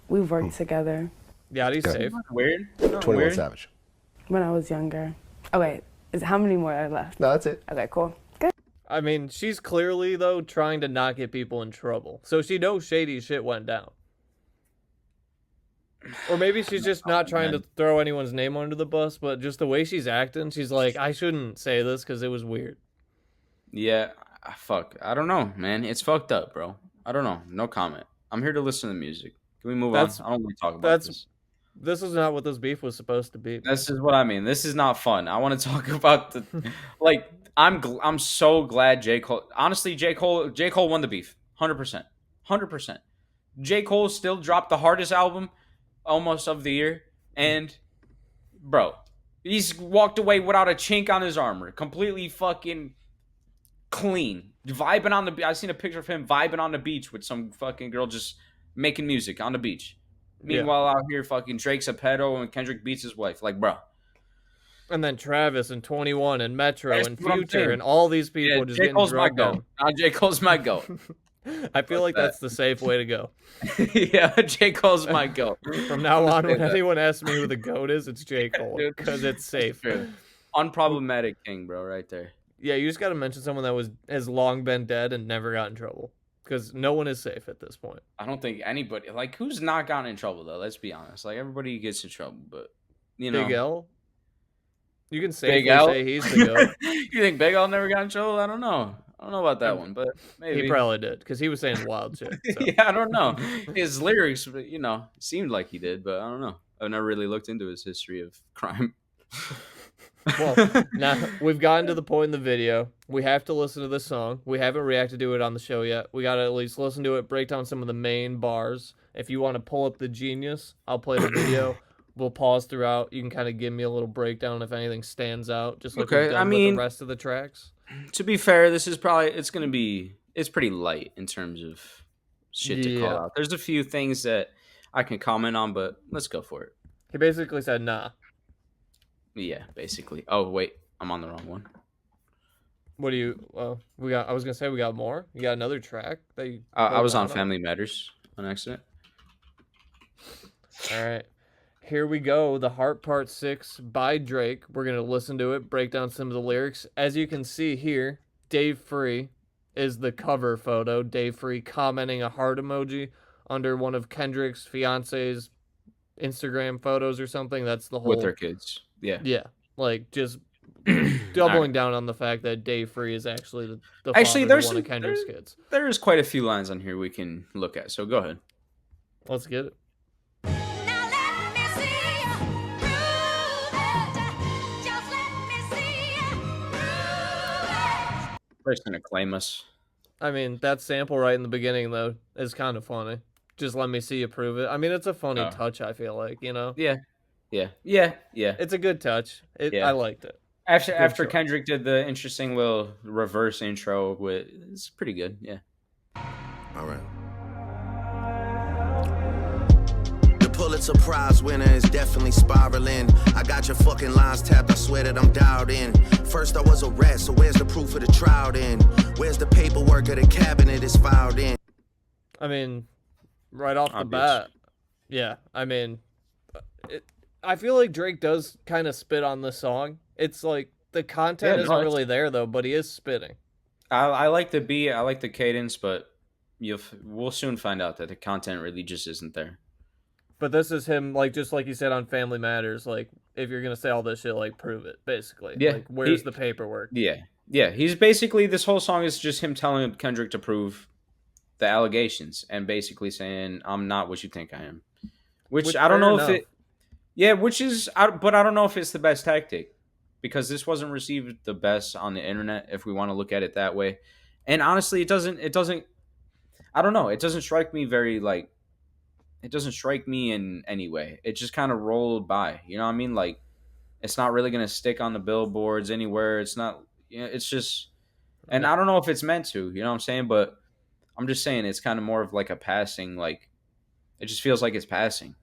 We've worked together. Yachty's safe. Weird. 21 Savage. When I was younger. Oh, wait. How many more are left? No, that's it. Okay, cool. Good. I mean, she's clearly, though, trying to not get people in trouble. So she knows shady shit went down. Or maybe she's just not trying to throw anyone's name under the bus, but just the way she's acting, she's like, I shouldn't say this because it was weird. Yeah, fuck. I don't know, man. It's fucked up, bro. I don't know. No comment. I'm here to listen to music. Can we move on? I don't want to talk about this. This is not what this beef was supposed to be. This is what I mean. This is not fun. I want to talk about the I'm so glad J. Cole. Honestly, J. Cole won the beef. 100%. 100%. J. Cole still dropped the hardest album almost of the year, and bro, he's walked away without a chink on his armor. Completely fucking clean. Vibing on the I seen a picture of him vibing on the beach with some fucking girl just making music on the beach. Meanwhile, out here, fucking Drake's a pedo and Kendrick beats his wife. Bro. And then Travis and 21 and Metro and Future and all these people just getting drugged down. J. Cole's my goat. I feel like that's the safe way to go. Yeah, J. Cole's my goat. From now on, when anyone asks me who the goat is, it's J. Cole because it's safe. Unproblematic king, bro, right there. Yeah, you just got to mention someone that has long been dead and never got in trouble. Because no one is safe at this point. I don't think anybody, who's not gotten in trouble, though? Let's be honest. Everybody gets in trouble, but, Big L? You can safely say he's the GOAT. You think Big L never got in trouble? I don't know. I don't know about that one, but maybe. He probably did, because he was saying wild shit. So. Yeah, I don't know. His lyrics, seemed like he did, but I don't know. I've never really looked into his history of crime. Well, now we've gotten to the point in the video. We have to listen to this song. We haven't reacted to it on the show yet. We got to at least listen to it, break down some of the main bars. If you want to pull up the Genius, I'll play the video. We'll pause throughout. You can kind of give me a little breakdown if anything stands out, just like we've done with the rest of the tracks. To be fair, this is probably it's pretty light in terms of shit to call out. There's a few things that I can comment on, but let's go for it. He basically said nah. Yeah, basically. Oh wait, I'm on the wrong one. What do you? Well, we got. I was gonna say we got more. You got another track that you. I was on Family Matters on accident. All right, here we go. The Heart Part 6 by Drake. We're gonna listen to it, break down some of the lyrics. As you can see here, Dave Free is the cover photo. Dave Free commenting a heart emoji under one of Kendrick's fiance's Instagram photos or something. That's the whole with their kids. Yeah, like just doubling down on the fact that Dave Free is actually the father of one of Kendrick's kids. There's quite a few lines on here we can look at, so go ahead. Let's get it. First gonna claim us. I mean, that sample right in the beginning though is kind of funny. Just let me see you prove it. I mean, it's a funny touch. I feel like, you know. Yeah. It's a good touch. I liked it. After Kendrick did the interesting little reverse intro, it's pretty good. Yeah. All right. The Pulitzer Prize winner is definitely spiraling. I got your fucking lines tapped. I swear that I'm dialed in. First I was a rat, so where's the proof of the trial then? Where's the paperwork of the cabinet is filed in? I mean, right off the bat, yeah. I mean, I feel like Drake does kind of spit on this song. It's like the content isn't really there though, but he is spitting. I like the beat, I like the cadence, but we'll soon find out that the content really just isn't there. But this is him, like just like you said on Family Matters, like if you're gonna say all this shit, like prove it, basically. Yeah. Like where's the paperwork? Yeah. He's basically, this whole song is just him telling Kendrick to prove the allegations and basically saying, I'm not what you think I am. Which I don't know if it. Yeah, but I don't know if it's the best tactic, because this wasn't received the best on the internet, if we want to look at it that way. And honestly, it doesn't, I don't know. It doesn't strike me it doesn't strike me in any way. It just kind of rolled by, you know what I mean? Like, it's not really going to stick on the billboards anywhere. It's not, it's just, and I don't know if it's meant to, you know what I'm saying? But I'm just saying it's kind of more of like a passing, like, it just feels like it's passing.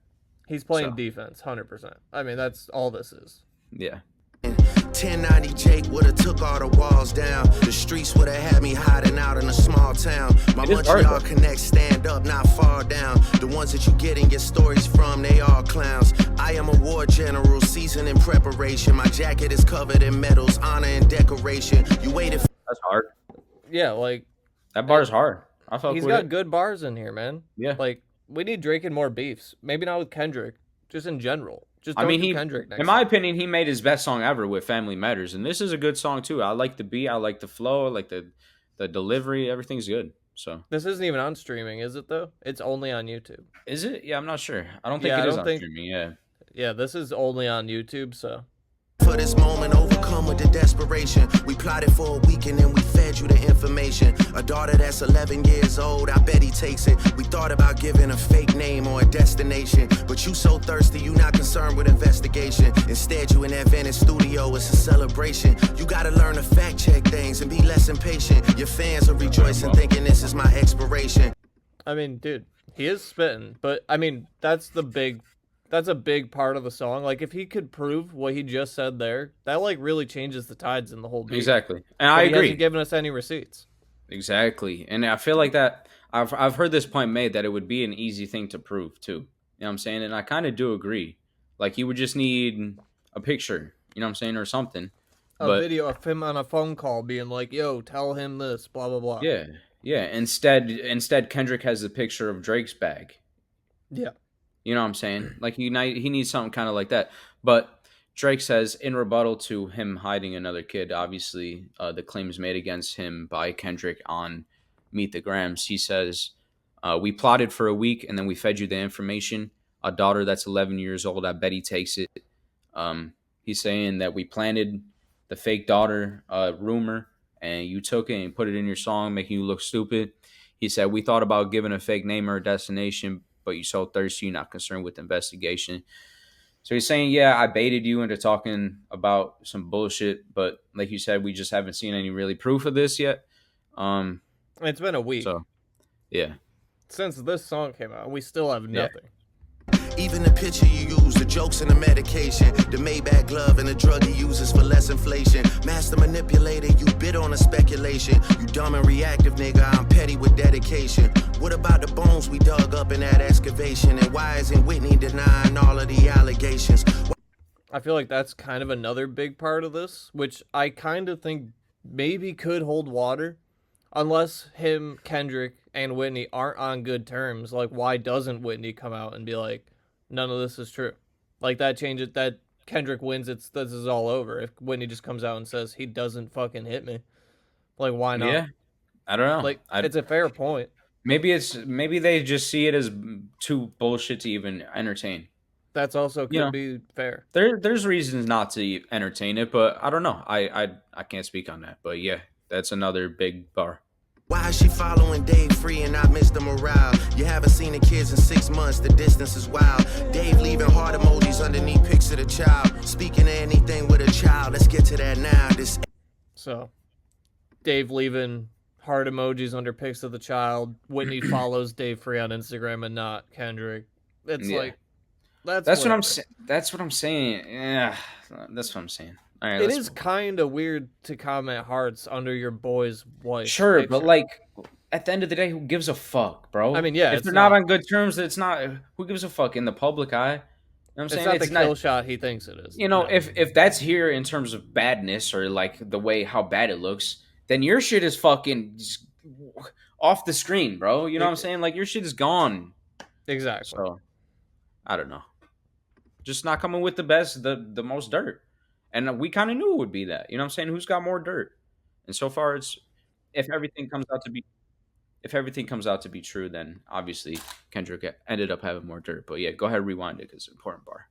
He's playing defense, 100%. I mean, that's all this is. Yeah. 1090 Jake would've took all the walls down. The streets would've had me hiding out in a small town. My Montreal connect stand up, not fall down. The ones that you getting your stories from, they all clowns. I am a war general, seasoned in preparation. My jacket is covered in medals, honor and decoration. You waited for... That's hard. Yeah, like... That bar's hard. He's got good bars in here, man. Yeah. Like, we need Drake in more beefs. Maybe not with Kendrick, just in general. Just don't do Kendrick next in my opinion, he made his best song ever with Family Matters, and this is a good song too. I like the beat, I like the flow, I like the delivery. Everything's good. So this isn't even on streaming, is it though? It's only on YouTube. Is it? Yeah, I'm not sure. I don't think it is on streaming. Yeah, this is only on YouTube. So for this moment, overcome with the desperation. We plotted for a week and then we fed you the information. A daughter that's 11 years old, I bet he takes it. We thought about giving a fake name or a destination, but you so thirsty, you not concerned with investigation. Instead, you in that Venice studio, it's a celebration. You gotta learn to fact check things and be less impatient. Your fans are rejoicing, thinking this is my expiration. I mean, dude, he is spitting, but I mean, that's a big part of the song. Like, if he could prove what he just said there, that like really changes the tides in the whole beat. Exactly, and I agree. He hasn't given us any receipts. Exactly, and I feel like that. I've heard this point made that it would be an easy thing to prove too. You know what I'm saying? And I kind of do agree. Like, he would just need a picture. You know what I'm saying, or something. A video of him on a phone call being like, "Yo, tell him this." Blah blah blah. Yeah. Instead, Kendrick has the picture of Drake's bag. Yeah. You know what I'm saying? Like, he needs something kind of like that. But Drake says, in rebuttal to him hiding another kid, obviously the claims made against him by Kendrick on Meet the Grams, he says, we plotted for a week and then we fed you the information. A daughter that's 11 years old, I bet he takes it. He's saying that we planted the fake daughter rumor, and you took it and put it in your song, making you look stupid. He said, we thought about giving a fake name or a destination, but you're so thirsty, you're not concerned with the investigation. So he's saying, yeah, I baited you into talking about some bullshit, but like you said, we just haven't seen any really proof of this yet. It's been a week. So, yeah. Since this song came out, we still have nothing. Even the picture you use, the jokes and the medication, the Maybach glove and the drug he uses for less inflation. Master manipulator, you bid on a speculation. You dumb and reactive, nigga, I'm petty with dedication. What about the bones we dug up in that excavation? And why isn't Whitney denying all of the allegations? I feel like that's kind of another big part of this, which I kind of think maybe could hold water. Unless him, Kendrick, and Whitney aren't on good terms, like, why doesn't Whitney come out and be like, none of this is true? Like, that changes, that Kendrick wins, this is all over. If Whitney just comes out and says, he doesn't fucking hit me, like, why not? Yeah, I don't know. Like, it's a fair point. Maybe they just see it as too bullshit to even entertain. That's also could be fair. There's reasons not to entertain it, but I don't know. I can't speak on that. But yeah, that's another big bar. Why is she following Dave free and not Mr. Morale? You haven't seen the kids in 6 months, the distance is wild. Dave leaving heart emojis underneath pics of the child. Speaking of anything with a child, let's get to that now. So, Dave leaving heart emojis under pics of the child. Whitney follows Dave free on Instagram and not Kendrick. It's like, that's what I'm saying. That's what I'm saying. Yeah, that's what I'm saying. All right, it is kind of weird to comment hearts under your boy's wife. Sure, picture. but like at the end of the day, who gives a fuck, bro? I mean, yeah, if they're not on good terms, it's not. Who gives a fuck in the public eye? You know what I'm saying? It's not the kill shot he thinks it is. You know, if that's here in terms of badness or like the way how bad it looks, then your shit is fucking just off the screen, bro. You know what I'm saying? Like your shit is gone. Exactly. So I don't know. Just not coming with the best, the most dirt. And we kind of knew it would be that. You know what I'm saying? Who's got more dirt? And so far, it's if everything comes out to be true, then obviously Kendrick ended up having more dirt. But yeah, go ahead, rewind it because it's an important bar.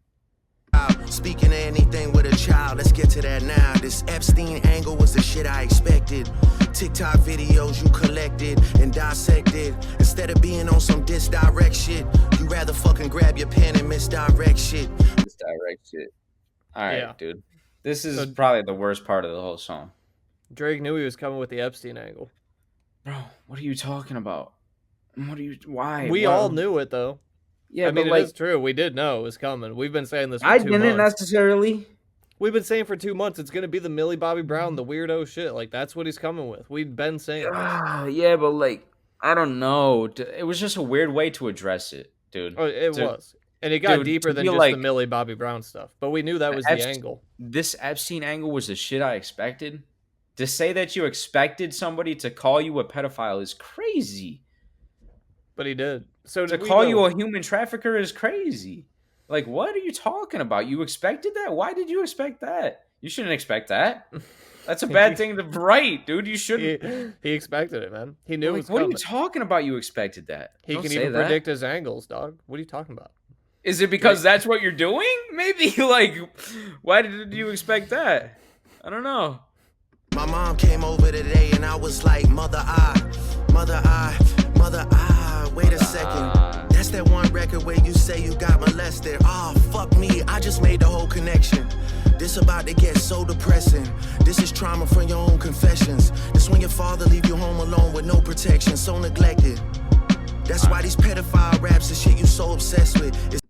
Speaking of anything with a child, let's get to that now. This Epstein angle was the shit I expected. TikTok videos you collected and dissected. Instead of being on some disdirect shit, you rather fucking grab your pen and misdirect shit. Misdirect shit. All right, dude. This is probably the worst part of the whole song. Drake knew he was coming with the Epstein angle. Bro, what are you talking about? Why? We all knew it, though. Yeah, I mean, it is true. We did know it was coming. We've been saying this for 2 months. I didn't necessarily. We've been saying for 2 months it's going to be the Millie Bobby Brown, the weirdo shit. Like, that's what he's coming with. We've been saying this. Yeah, but, like, I don't know. It was just a weird way to address it, dude. Oh, it was. And it got deeper than just the Millie Bobby Brown stuff. But we knew that was the angle. This Epstein angle was the shit I expected. To say that you expected somebody to call you a pedophile is crazy. But he did. So to call you a human trafficker is crazy. Like, what are you talking about? You expected that? Why did you expect that? You shouldn't expect that. That's a bad thing to write, dude. You shouldn't. He expected it, man. He knew it was coming. coming. What are you talking about? You expected that. He can even predict his angles, dog. What are you talking about? Is it because that's what you're doing? Maybe, like, why did you expect that? I don't know. My mom came over today and I was like, mother, wait a second. That's that one record where you say you got molested. Fuck me, I just made the whole connection. This about to get so depressing. This is trauma from your own confessions. This when your father leave you home alone with no protection, so neglected. That's why these pedophile raps and shit you so obsessed with.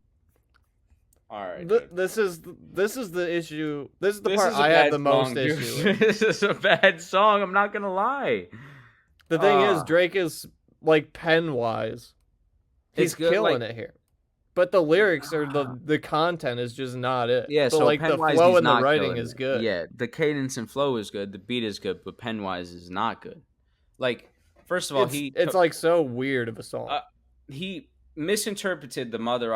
All right. This is the issue. This is the part I have the most issue with. This is a bad song. I'm not gonna lie. The thing is, Drake is like pen wise. He's killing it here. But the lyrics or the content is just not it. Yeah, but so like the flow and the writing is good. Yeah, the cadence and flow is good. The beat is good, but pen wise is not good. Like, first of all, it's like so weird of a song. He misinterpreted the Mother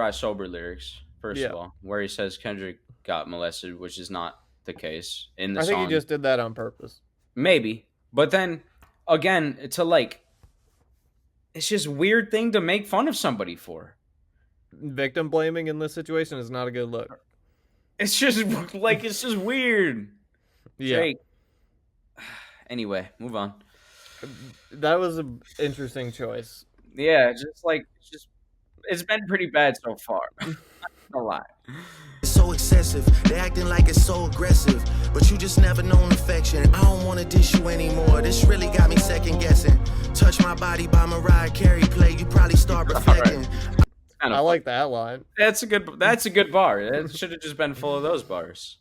I Sober lyrics, first of all, where he says Kendrick got molested, which is not the case in the song. I think he just did that on purpose. Maybe. But then, again, it's just a weird thing to make fun of somebody for. Victim blaming in this situation is not a good look. It's just like it's just weird. Yeah. Drake. Anyway, move on. That was an interesting choice. Yeah, it's been pretty bad so far. A lot. It's so excessive. They acting like it's so aggressive, but you just never known affection. I don't wanna dish you anymore. This really got me second guessing. Touch My Body by Mariah Carey play. You probably start reflecting. I like that line. That's a good bar. It should have just been full of those bars.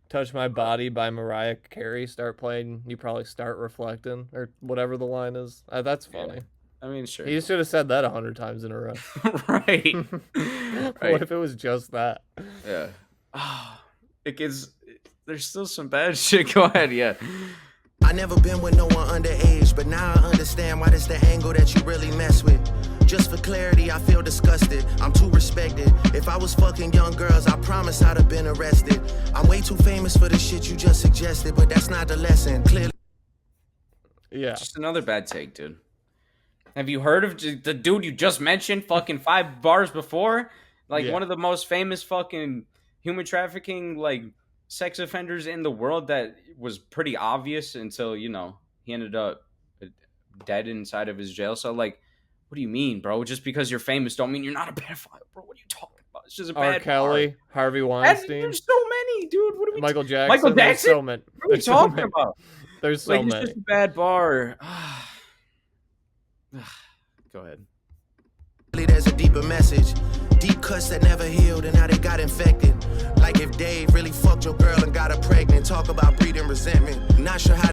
Touch My Body by Mariah Carey start playing. You probably start reflecting, or whatever the line is. That's funny. Yeah. I mean, sure. He should have said that 100 times in a row. Right. What if it was just that? Yeah. There's still some bad shit. Go ahead, yeah. I never been with no one underage, but now I understand why that's the angle that you really mess with. Just for clarity, I feel disgusted. I'm too respected. If I was fucking young girls, I promise I'd have been arrested. I'm way too famous for the shit you just suggested, but that's not the lesson. Clearly. Yeah. Just another bad take, dude. Have you heard of the dude you just mentioned fucking 5 bars before? Like one of the most famous fucking human trafficking like sex offenders in the world that was pretty obvious until, you know, he ended up dead inside of his jail cell. Like, what do you mean, bro? Just because you're famous don't mean you're not a pedophile, bro. What are you talking about? It's just a bad R. Kelly, bar. Harvey Weinstein. There's so many, dude. What are we Michael Jackson. Michael There's Jackson? so many. What are we talking about? There's so many. It's just a bad bar. Go ahead. There's a deeper message. Deep cuts that never healed and how they got infected. Like if Dave really fucked your girl and got her pregnant. Talk about breeding resentment. Not sure how.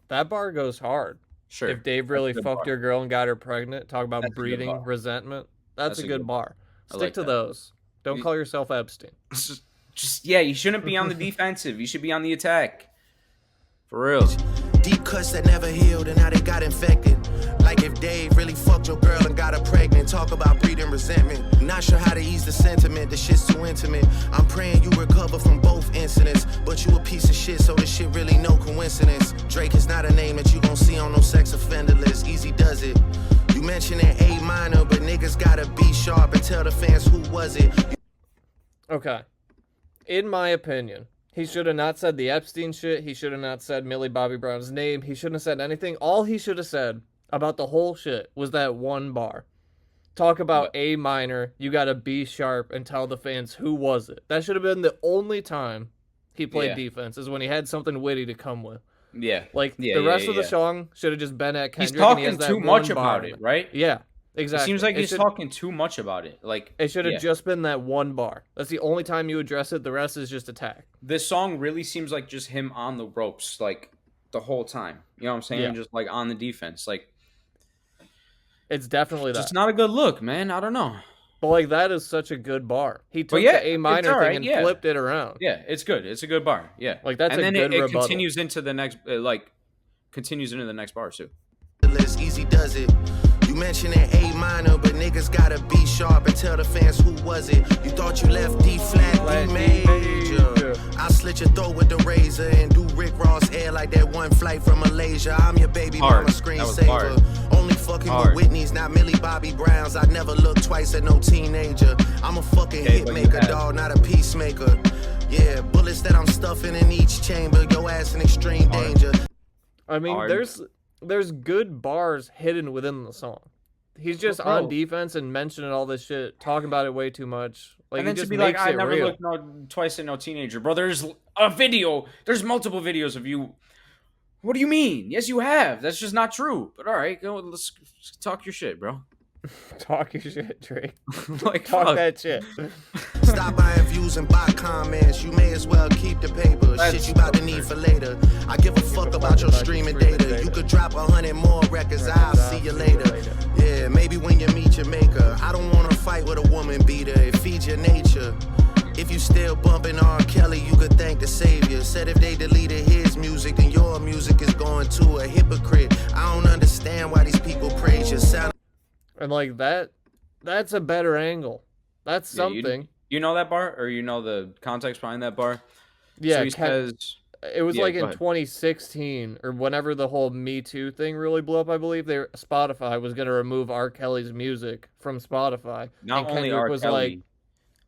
That bar goes hard. Sure. If Dave really fucked your girl and got her pregnant, talk about breeding resentment. That's a good bar. Stick to those. Don't call yourself Epstein. You shouldn't be on the defensive. You should be on the attack. For real. Deep cuts that never healed and how they got infected. Like if Dave really fucked your girl and got her pregnant. Talk about breeding resentment. Not sure how to ease the sentiment. The shit's too intimate. I'm praying you recover from both incidents. But you a piece of shit, so this shit really no coincidence. Drake is not a name that you gon' see on no sex offender list. Easy does it. You mentioned an A minor, but niggas gotta be sharp and tell the fans who was it. Okay. In my opinion, he should have not said the Epstein shit. He should have not said Millie Bobby Brown's name. He shouldn't have said anything. All he should have said about the whole shit was that one bar. Talk about A minor, you gotta be sharp and tell the fans who was it. That should have been the only time he played defense, is when he had something witty to come with. Yeah. Like, the rest of the song should have just been at Kendrick. He's talking too much about it, right? Yeah, exactly. It seems like he's talking too much about it. Like, it should have just been that one bar. That's the only time you address it. The rest is just attack. This song really seems like just him on the ropes, like, the whole time. You know what I'm saying? Yeah. Just, like, on the defense. Like, it's definitely that. It's not a good look, man. I don't know. But, like, that is such a good bar. He took the A minor thing and flipped it around. Yeah, it's good. It's a good bar. Yeah. Like, that's and a then good it rebuttal. continues into the next, continues into the next bar, too. Easy does it. You mentioned an A minor, but niggas gotta be sharp and tell the fans who was it. You thought you left D flat, D major. I slit your throat with the razor and do Rick Ross hair like that one flight from Malaysia. I'm your baby mama screensaver. Only fucking with Whitney's, not Millie Bobby Brown's. I never look twice at no teenager. I'm a fucking hit maker, dog, not a peacemaker. Yeah, bullets that I'm stuffing in each chamber. Your ass in extreme danger. I mean, there's good bars hidden within the song. He's just on defense and mentioning all this shit, talking about it way too much. Like, and then he just to be makes like, I it never real. looked twice at no teenager. Bro, there's a video. There's multiple videos of you. What do you mean? Yes, you have. That's just not true. But all right, go. Let's talk your shit, bro. Talk your shit, Drake. Like, talk that shit. Stop buying views and buy comments. You may as well keep the paper. Shit you about to need for later. I give a fuck about your streaming data. You could drop 100 more records. I'll see you later. Yeah, maybe when you meet your maker. I don't want to fight with a woman beater. It feeds your nature. If you still bumping R. Kelly, you could thank the savior. Said if they deleted his music, then your music is going to a hypocrite. I don't understand why these people praise you. And like that's a better angle. That's something. You know that bar, or you know the context behind that bar? Yeah, so he says, it was like in 2016 or whenever the whole Me Too thing really blew up. I believe Spotify was going to remove R. Kelly's music from Spotify. Not only R. Kelly,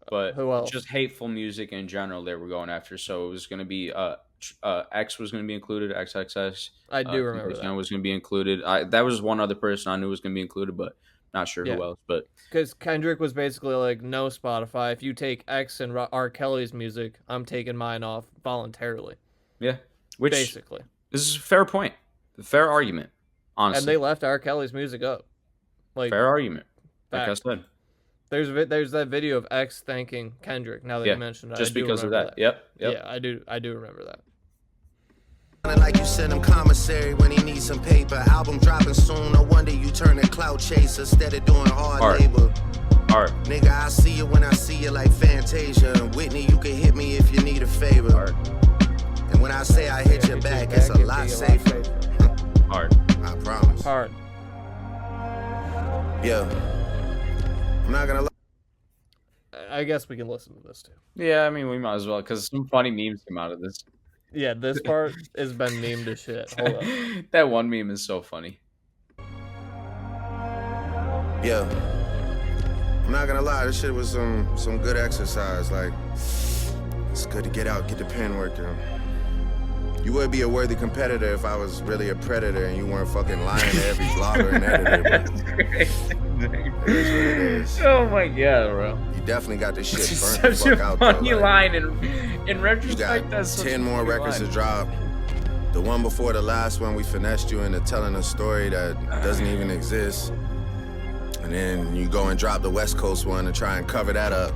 but who else? Just hateful music in general they were going after. So it was going to be X was going to be included, XXX. I do remember that was going to be included. That was one other person I knew was going to be included, but not sure who else. But because Kendrick was basically like, no Spotify. If you take X and R. Kelly's music, I'm taking mine off voluntarily. Yeah, which basically this is a fair point, a fair argument, honestly. And they left R. Kelly's music up. Like fair argument. Like I said. There's that video of X thanking Kendrick. Now that you mentioned it, just because of that. Yep. Yeah, I do remember that. Like you sent him commissary when he needs some paper. Album dropping soon. No wonder you turn a clout chaser instead of doing hard labor. Art. Nigga, I see you when I see you like Fantasia. And Whitney, you can hit me if you need a favor. Art. And when I say I hit your back, it's a lot safer. Hard. I promise. Hard. Yeah. I'm not gonna lie. I guess we can listen to this too. Yeah, I mean, we might as well, because some funny memes come out of this. Yeah, this part has been memed to shit. Hold up. That one meme is so funny. Yeah. I'm not gonna lie, this shit was some good exercise. Like, it's good to get out, get the pen working. You would be a worthy competitor if I was really a predator and you weren't fucking lying to every blogger and editor. That's crazy. It is what it is. Oh my god, bro. You definitely got this shit burnt the such fuck a out. funny though, like, line in retrospect. You got That's 10 more records to drop. The one before the last one, we finessed you into telling a story that doesn't even exist. And then you go and drop the West Coast one and try and cover that up.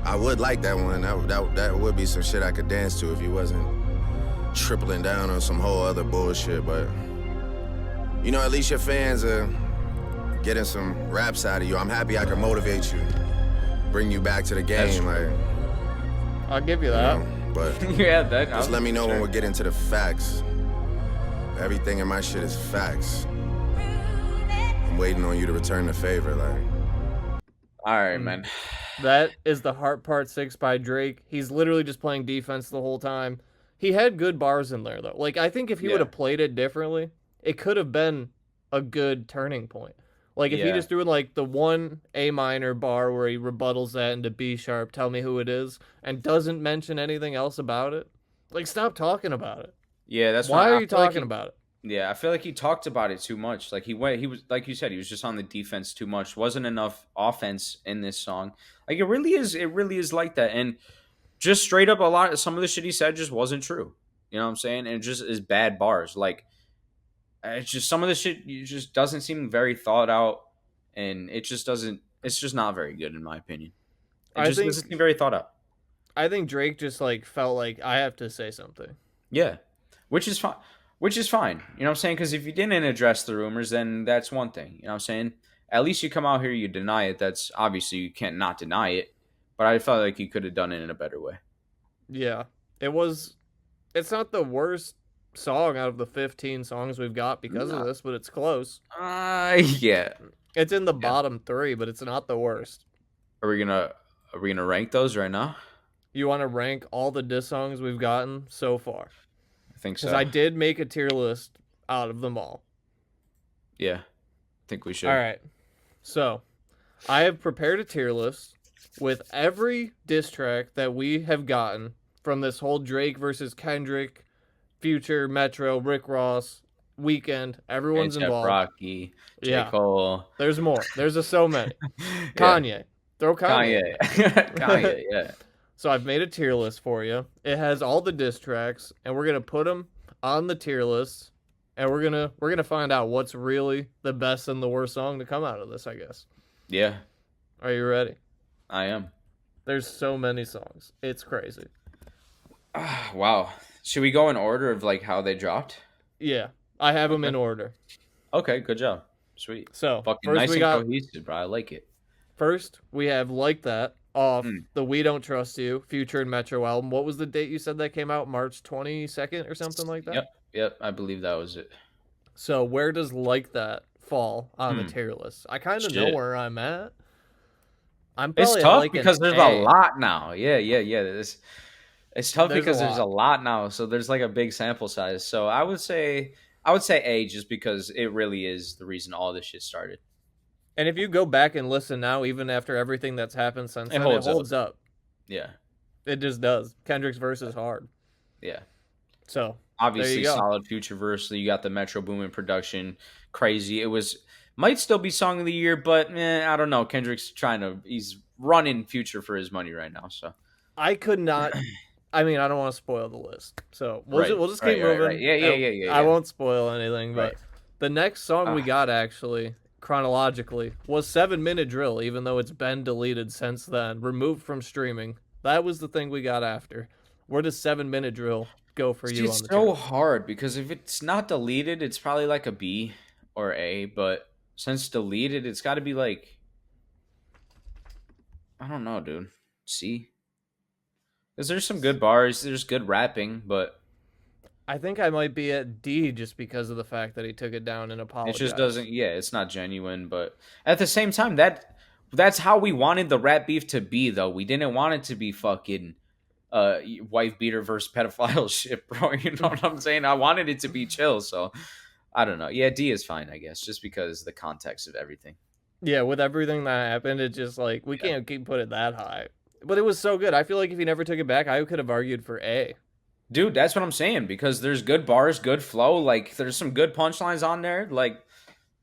I would like that one. That would be some shit I could dance to if you wasn't tripling down on some whole other bullshit. But, you know, at least your fans are getting some raps out of you. I'm happy I can motivate you, bring you back to the game. Like, I'll give you that. You know, but yeah, that. Just let me know when we get into the facts. Everything in my shit is facts. I'm waiting on you to return the favor. Like, all right, man. That is the Heart Part 6 by Drake. He's literally just playing defense the whole time. He had good bars in there, though. Like, I think if he would have played it differently, it could have been a good turning point. Like, if he just threw in, like, the one A minor bar where he rebuttals that into B sharp, tell me who it is, and doesn't mention anything else about it. Like, stop talking about it. Yeah, that's why are you talking about it? Yeah, I feel like he talked about it too much. Like, he was, like you said, he was just on the defense too much. Wasn't enough offense in this song. Like, it really is like that. And just straight up, some of the shit he said just wasn't true. You know what I'm saying? And it just is bad bars. Like, it's just some of the shit just doesn't seem very thought out, and it's just not very good in my opinion. It just doesn't seem very thought out. I think Drake just like felt like I have to say something. Yeah, which is fine. You know what I'm saying? Because if you didn't address the rumors, then that's one thing. You know what I'm saying? At least you come out here, you deny it. That's obviously you can't not deny it. But I felt like he could have done it in a better way. Yeah, it's not the worst song out of the 15 songs we've got because of this, but it's close. Yeah. It's in the bottom 3, but it's not the worst. Are we gonna rank those right now? You want to rank all the diss songs we've gotten so far? I think so. Because I did make a tier list out of them all. Yeah, I think we should. All right. So, I have prepared a tier list with every diss track that we have gotten from this whole Drake versus Kendrick, Future, Metro, Rick Ross, Weekend. Everyone's involved. Rocky, J. Cole. There's more. There's so many. Kanye. Throw Kanye. Kanye, yeah. So I've made a tier list for you. It has all the diss tracks, and we're gonna put them on the tier list, and we're gonna find out what's really the best and the worst song to come out of this, I guess. Yeah. Are you ready? I am. There's so many songs. It's crazy. Wow. Should we go in order of like how they dropped? Yeah, I have them in order. Okay, good job. Sweet. So fucking first nice we and got cohesive, bro. I like it. First, we have Like That off the We Don't Trust You Future and Metro album. What was the date you said that came out? March 22nd or something like that? Yep. I believe that was it. So where does Like That fall on the tier list? I kind of know where I'm at. It's tough because there's a lot now. Yeah. It's tough because there's a lot now. So there's like a big sample size. So I would say A just because it really is the reason all this shit started. And if you go back and listen now, even after everything that's happened since then, it holds up. Yeah. It just does. Kendrick's verse is hard. Yeah. So, obviously solid Future verse. You got the Metro Boomin production. Crazy. It might still be song of the year, but I don't know. Kendrick's he's running Future for his money right now. So I could not. I mean, I don't want to spoil the list, so we'll just keep moving. Right. Yeah. I won't spoil anything, but the next song we got actually chronologically was 7 Minute Drill, even though it's been deleted since then, removed from streaming. That was the thing we got after. Where does 7 Minute Drill go for you? It's so hard because if it's not deleted, it's probably like a B or A, but since deleted, it's got to be like, I don't know, dude. C. Because there's some good bars, there's good rapping, but I think I might be at D just because of the fact that he took it down and apologized. It just doesn't. Yeah, it's not genuine, but at the same time, that's how we wanted the rap beef to be, though. We didn't want it to be fucking wife beater versus pedophile shit, bro. You know what I'm saying? I wanted it to be chill, so I don't know. Yeah, D is fine, I guess, just because the context of everything. Yeah, with everything that happened, it's just like we can't keep putting it that high. But it was so good. I feel like if he never took it back, I could have argued for A. Dude, that's what I'm saying, because there's good bars, good flow. Like, there's some good punchlines on there. Like,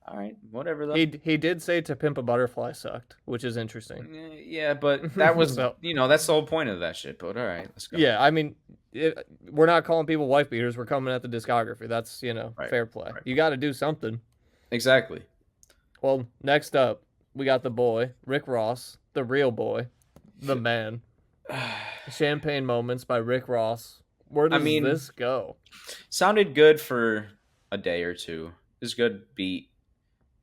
all right, whatever. Though. He did say To Pimp a Butterfly sucked, which is interesting. Yeah, but that was, that's the whole point of that shit. But all right, let's go. Yeah, I mean, we're not calling people wife beaters. We're coming at the discography. That's, fair play. Right. You got to do something. Exactly. Well, next up, we got the boy, Rick Ross, the real boy, the man. Champagne Moments by Rick Ross. Where does this go? Sounded good for a day or two. It's good beat,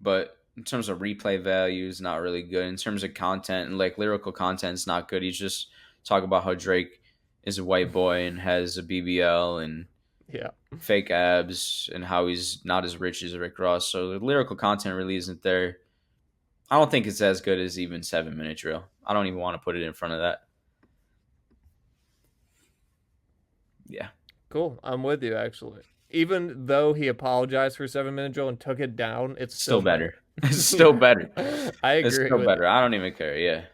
but in terms of replay value, it's not really good. In terms of content and like lyrical content, it's not good. He's just talking about how Drake is a white boy and has a BBL and fake abs and how he's not as rich as Rick Ross. So the lyrical content really isn't there. I don't think it's as good as even 7 Minute Drill. I don't even want to put it in front of that. Yeah. Cool. I'm with you, actually. Even though he apologized for 7 Minute Drill and took it down, it's still better. It's still better. I agree. It's still better. I don't even care. Yeah.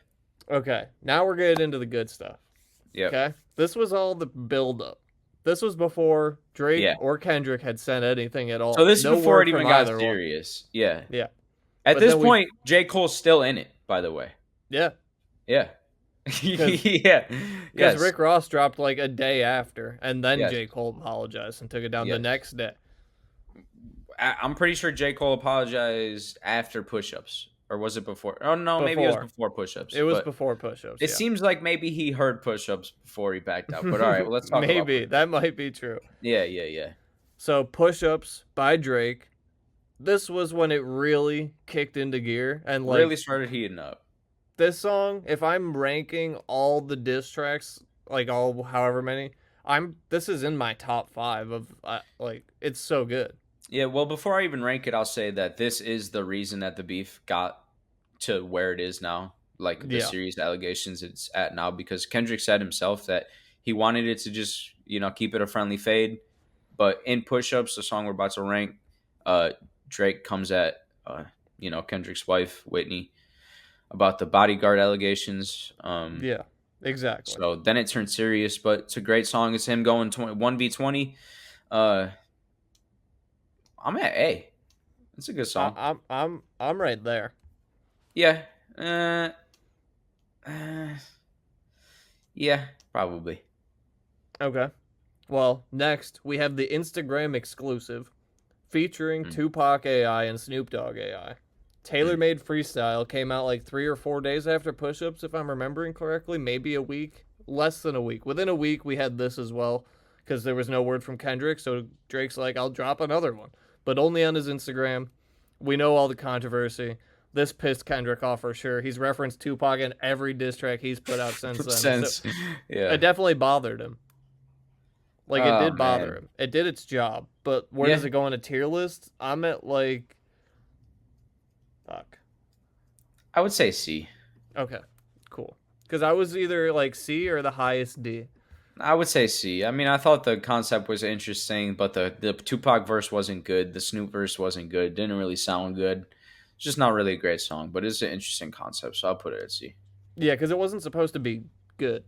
Okay. Now we're getting into the good stuff. Yeah. Okay. This was all the build up. This was before Drake or Kendrick had said anything at all. So this is before it even got serious. Yeah. Yeah. At this point, J. Cole's still in it, by the way. Yeah. Yeah. Yeah. Because Rick Ross dropped like a day after, and then J. Cole apologized and took it down the next day. I'm pretty sure J. Cole apologized after Push-Ups. Or was it before? Oh, no, maybe it was before Push-Ups. It was before Push-Ups, It seems like maybe he heard Push-Ups before he backed out. But all right, well, let's talk about it. That might be true. Yeah. So Push-Ups by Drake. This was when it really kicked into gear. And like really started heating up. This song, if I'm ranking all the diss tracks, like all however many, this is in my top 5 of it's so good. Yeah, well, before I even rank it, I'll say that this is the reason that the beef got to where it is now, like the serious allegations it's at now, because Kendrick said himself that he wanted it to just, keep it a friendly fade. But in Push-Ups, the song we're about to rank, Drake comes at, Kendrick's wife, Whitney, about the bodyguard allegations. Yeah, exactly. So then it turned serious, but it's a great song. It's him going 1v20. I'm at A. It's a good song. I'm right there. Yeah. Yeah, probably. Okay. Well, next we have the Instagram exclusive featuring Tupac AI and Snoop Dogg AI. Tailor-made freestyle came out like 3 or 4 days after Push-Ups, if I'm remembering correctly. Maybe a week. Less than a week. Within a week, we had this as well, because there was no word from Kendrick, so Drake's like, I'll drop another one. But only on his Instagram. We know all the controversy. This pissed Kendrick off for sure. He's referenced Tupac in every diss track he's put out since then. Yeah. It definitely bothered him. Like, it did bother him. It did its job. But where does it go on a tier list? I'm at, like... Fuck. I would say C. Okay, cool. Because I was either, like, C or the highest D. I would say C. I mean, I thought the concept was interesting, but the Tupac verse wasn't good. The Snoop verse wasn't good. Didn't really sound good. It's just not really a great song, but it's an interesting concept, so I'll put it at C. Yeah, because it wasn't supposed to be good.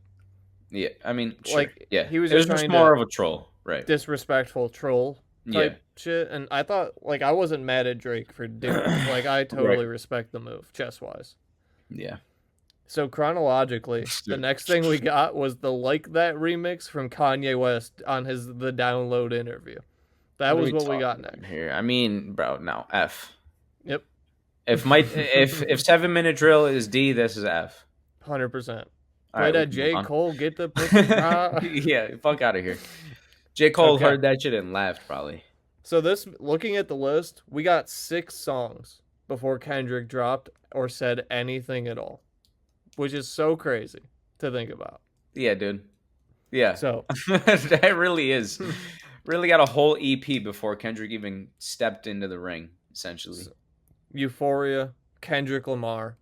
Yeah, I mean, sure. Like, yeah, he was it was just just more of a troll, right? Disrespectful troll type shit, and I thought, like, I wasn't mad at Drake for doing it. Like, I totally respect the move, chess-wise. Yeah. So chronologically, the next thing we got was the Like That remix from Kanye West on his The Download interview. That was what we got next. Here, I mean, bro, no, F. Yep. If 7 Minute Drill is D, this is F. 100%. Play that J. Cole, get the pussy. Yeah, fuck out of here. J. Cole heard that shit and laughed, probably. So looking at the list, we got 6 songs before Kendrick dropped or said anything at all, which is so crazy to think about. Yeah, dude. Yeah. So that really is. Really got a whole EP before Kendrick even stepped into the ring, essentially. Euphoria, Kendrick Lamar.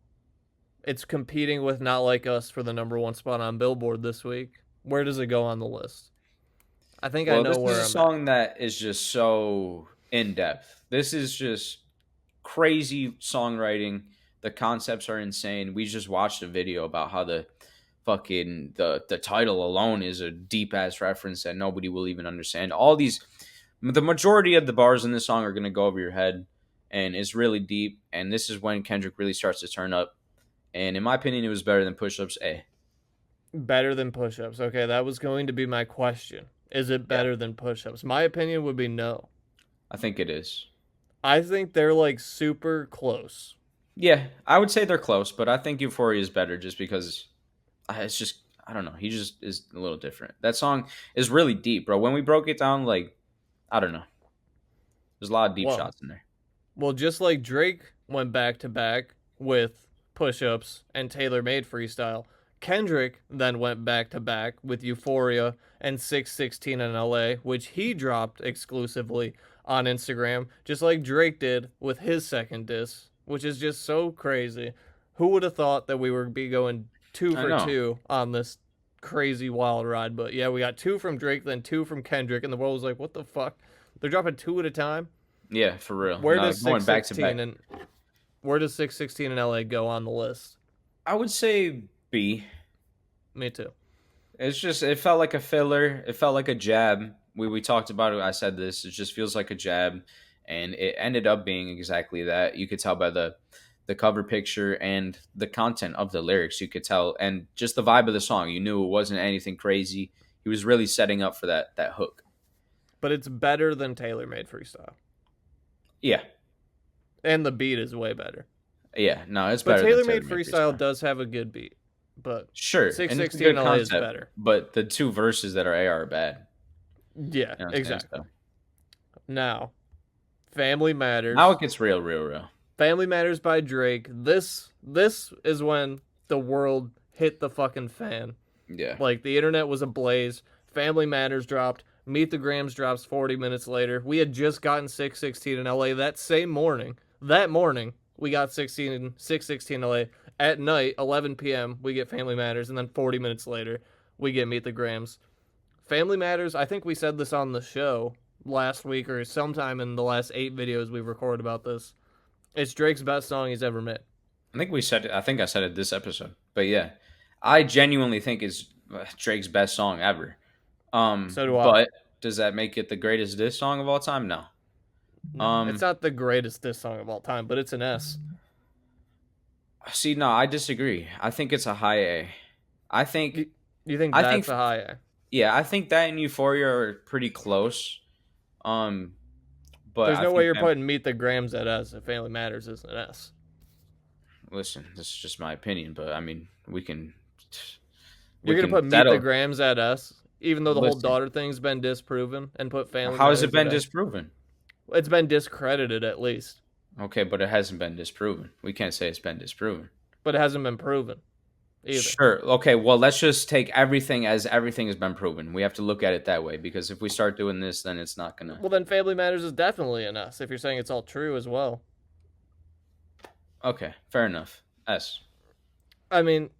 It's competing with Not Like Us for the #1 spot on Billboard this week. Where does it go on the list? I think I know where I'm at. This is a song that is just so in-depth. This is just crazy songwriting. The concepts are insane. We just watched a video about how the fucking the title alone is a deep-ass reference that nobody will even understand. The majority of the bars in this song are going to go over your head, and it's really deep, and this is when Kendrick really starts to turn up. And in my opinion, it was better than Push-Ups. A. Better than Push-Ups. Okay, that was going to be my question. Is it better than Push-Ups? My opinion would be no. I think it is. I think they're like super close. Yeah, I would say they're close, but I think Euphoria is better just because it's just, I don't know. He just is a little different. That song is really deep, bro. When we broke it down, like, I don't know. There's a lot of deep shots in there. Well, just like Drake went back to back with Push-Ups and Tailor Made Freestyle, Kendrick then went back to back with Euphoria and 616 in LA, which he dropped exclusively on Instagram, just like Drake did with his second diss, which is just so crazy. Who would have thought that we would be going 2 for 2 on this crazy wild ride? But yeah, we got 2 from Drake, then 2 from Kendrick, and the world was like, what the fuck? They're dropping 2 at a time? Yeah, for real. Where does 616 in LA go on the list? I would say B. Me too. It's just, it felt like a filler. It felt like a jab. We talked about it. I said this. It just feels like a jab. And it ended up being exactly that. You could tell by the cover picture and the content of the lyrics. You could tell. And just the vibe of the song. You knew it wasn't anything crazy. He was really setting up for that hook. But it's better than Tailor Made Freestyle. Yeah. And the beat is way better. Yeah, no, it's better. But Tailor Made Freestyle does have a good beat. But sure, 616 LA is better. But the 2 verses that are AR are bad. Yeah, you know exactly. Now, Family Matters. Now it gets real. Family Matters by Drake. This is when the world hit the fucking fan. Yeah. Like, the internet was ablaze. Family Matters dropped. Meet the Grams drops 40 minutes later. We had just gotten 616 in LA that same morning. That morning, we got 616 LA. At night, 11 p.m., we get Family Matters, and then 40 minutes later, we get Meet the Grams. Family Matters, I think we said this on the show last week or sometime in the last 8 videos we've recorded about this. It's Drake's best song he's ever made. I think I said it this episode. But yeah, I genuinely think it's Drake's best song ever. So do I. But does that make it the greatest diss song of all time? No. It's not the greatest diss song of all time, but it's an S. See, no, I disagree. I think it's a high A. I think... You think that's a high A? Yeah, I think that and Euphoria are pretty close. But there's no way you're putting Meet the Grams at S if Family Matters isn't an S. Listen, this is just my opinion, but I mean, we can... You're going to put Meet the Grams at S, even though the whole daughter thing's been disproven, and put Family Matters How has it been disproven? It's been discredited, at least. Okay, but it hasn't been disproven. We can't say it's been disproven. But it hasn't been proven either. Sure. Okay, well, let's just take everything as everything has been proven. We have to look at it that way, because if we start doing this, then it's not going to... Well, then Family Matters is definitely an S, if you're saying it's all true as well. Okay, fair enough. S. I mean...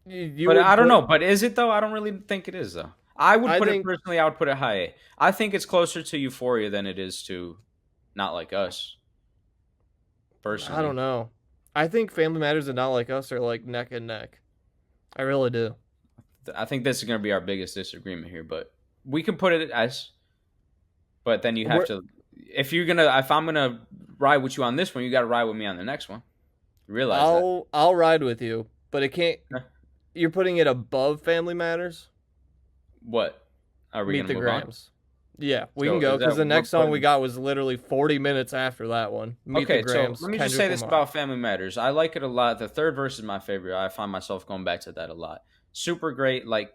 But I don't know. But is it, though? I don't really think it is, though. I would put it high A. I think it's closer to Euphoria than it is to Not Like Us. personally. I don't know. I think Family Matters and Not Like Us are like neck and neck. I really do. I think this is going to be our biggest disagreement here, but we can put it as. But then you have to, if I'm gonna ride with you on this one, you got to ride with me on the next one. Realize that. I'll ride with you, but it can't. You're putting it above Family Matters. What are we Meet gonna the move Grams? On? Yeah, we can go because the next song we got was literally 40 minutes after that one. Meet the Grams. So let me just say this about Family Matters. I like it a lot. The third verse is my favorite. I find myself going back to that a lot. Super great, like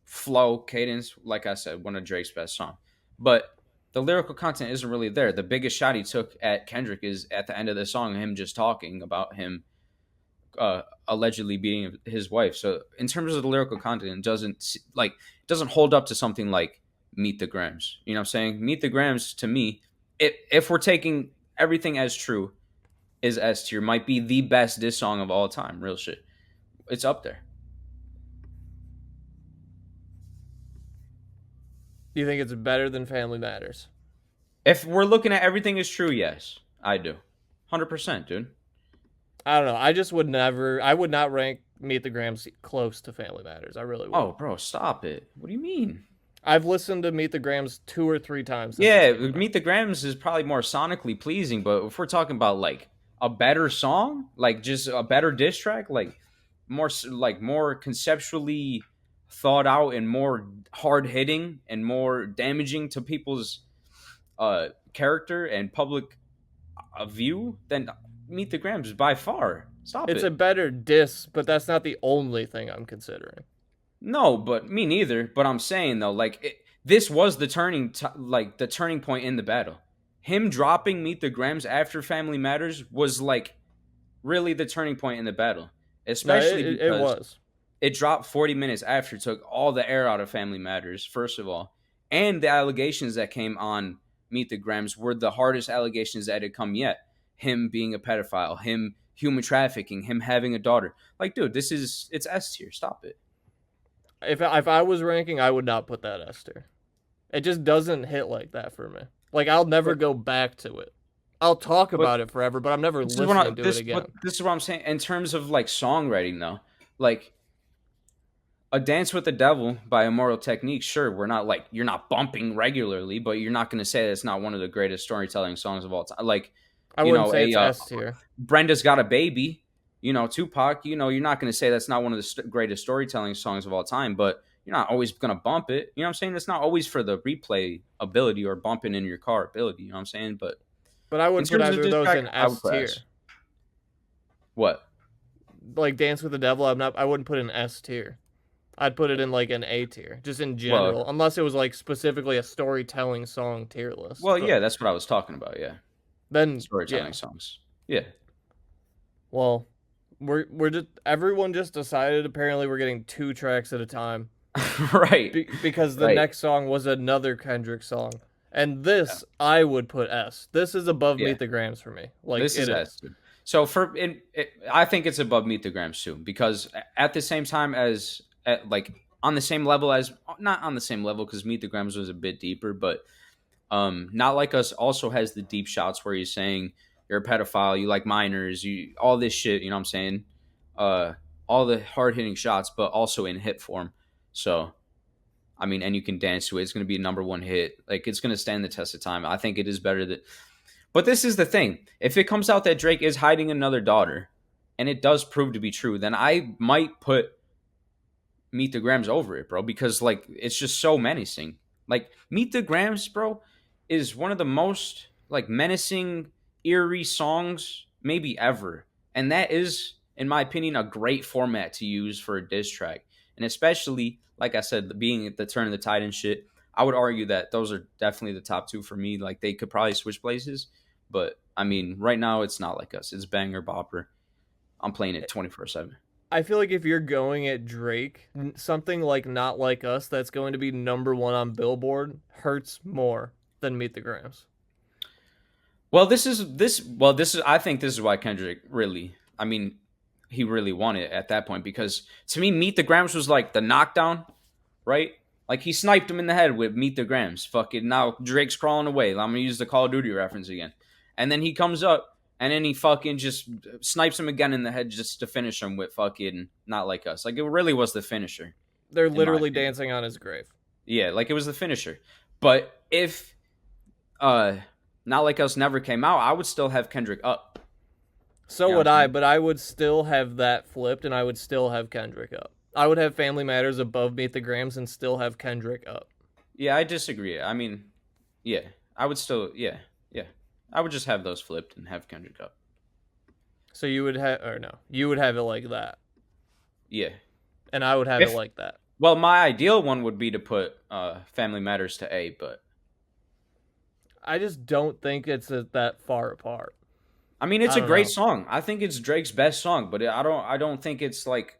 flow, cadence. Like I said, one of Drake's best songs. But the lyrical content isn't really there. The biggest shot he took at Kendrick is at the end of the song, him just talking about him allegedly beating his wife. So in terms of the lyrical content, it doesn't hold up to something like Meet the Grams. You know what I'm saying? Meet the Grams, to me, if we're taking everything as true, is S tier. Might be the best diss song of all time. Real shit. It's up there. Do you think it's better than Family Matters? If we're looking at everything is true, yes, I do. 100%, dude. I don't know. I would not rank Meet the Grams close to Family Matters. I really would. Oh, bro, stop it. What do you mean? I've listened to Meet the Grams 2 or 3 times. Yeah, Meet the Grams is probably more sonically pleasing, but if we're talking about like a better song, like just a better diss track, like more conceptually thought out and more hard hitting and more damaging to people's character and public view, then Meet the Grams by far. It's a better diss, but that's not the only thing I'm considering. No, but me neither. But I'm saying though, this was the turning point in the battle. Him dropping Meet the Grams after Family Matters was like really the turning point in the battle, especially because it dropped 40 minutes after, took all the air out of Family Matters, first of all. And the allegations that came on Meet the Grams were the hardest allegations that had come yet. Him being a pedophile, him human trafficking, him having a daughter. Like, dude, it's S tier. Stop it. If I was ranking, I would not put that S tier. It just doesn't hit like that for me. Like, I'll never go back to it. I'll talk about it forever, but I'm never listening to it again. But this is what I'm saying. In terms of, like, songwriting, though, like, A Dance with the Devil by Immortal Technique, sure, you're not bumping regularly, but you're not going to say that it's not one of the greatest storytelling songs of all time. Like, I wouldn't say it's S tier. Brenda's Got a Baby, Tupac, you're not going to say that's not one of the greatest storytelling songs of all time, but you're not always going to bump it. You know what I'm saying? It's not always for the replay ability or bumping in your car ability. You know what I'm saying? But I wouldn't put either of those in S tier. What? Like Dance with the Devil, I wouldn't put in S tier. I'd put it in like an A tier, just in general, unless it was like specifically a storytelling song tier list. Well, yeah, that's what I was talking about. Yeah. Then storytelling songs. Yeah. Well, we're just everyone just decided apparently we're getting 2 tracks at a time. Right. Because the next song was another Kendrick song. And this I would put S. This is above Meet the Grams for me. Like this is S. So I think it's above Meet the Grams too, because at the same time as on the same level as, not on the same level because Meet the Grams was a bit deeper, but Not Like Us also has the deep shots where he's saying you're a pedophile, you like minors, all this shit, you know what I'm saying? All the hard hitting shots, but also in hit form. So, I mean, and you can dance to it. It's going to be a #1 hit. Like, it's going to stand the test of time. I think it is better that. But this is the thing. If it comes out that Drake is hiding another daughter, and it does prove to be true, then I might put Meet the Grams over it, bro, because like it's just so menacing. Like, Meet the Grams, bro, is one of the most like menacing, eerie songs maybe ever. And that is, in my opinion, a great format to use for a diss track. And especially, like I said, being at the turn of the tide and shit, I would argue that those are definitely the top 2 for me. Like, they could probably switch places. But, I mean, right now it's Not Like Us. It's banger bopper. I'm playing it 24/7. I feel like if you're going at Drake, something like Not Like Us that's going to be #1 on Billboard hurts more than Meet the Grams. Well, I think this is why Kendrick really, I mean, he really won it at that point, because to me, Meet the Grams was like the knockdown, right? Like, he sniped him in the head with Meet the Grams. Fucking now Drake's crawling away. I'm going to use the Call of Duty reference again. And then he comes up And then he fucking just snipes him again in the head just to finish him with fucking Not Like Us. Like, it really was the finisher. They're literally dancing on his grave. Yeah, like, it was the finisher. But if Not Like Us never came out, I would still have Kendrick up. So would I, but I would still have that flipped, and I would still have Kendrick up. I would have Family Matters above Meet the Grams and still have Kendrick up. Yeah, I disagree. I mean, yeah. I would still, yeah. I would just have those flipped and have Kendrick up. So you would have, or no, you would have it like that. Yeah. And I would have it like that. Well, my ideal one would be to put Family Matters to A, but I just don't think it's that far apart. I mean, it's a great song. I think it's Drake's best song, but I don't think it's like,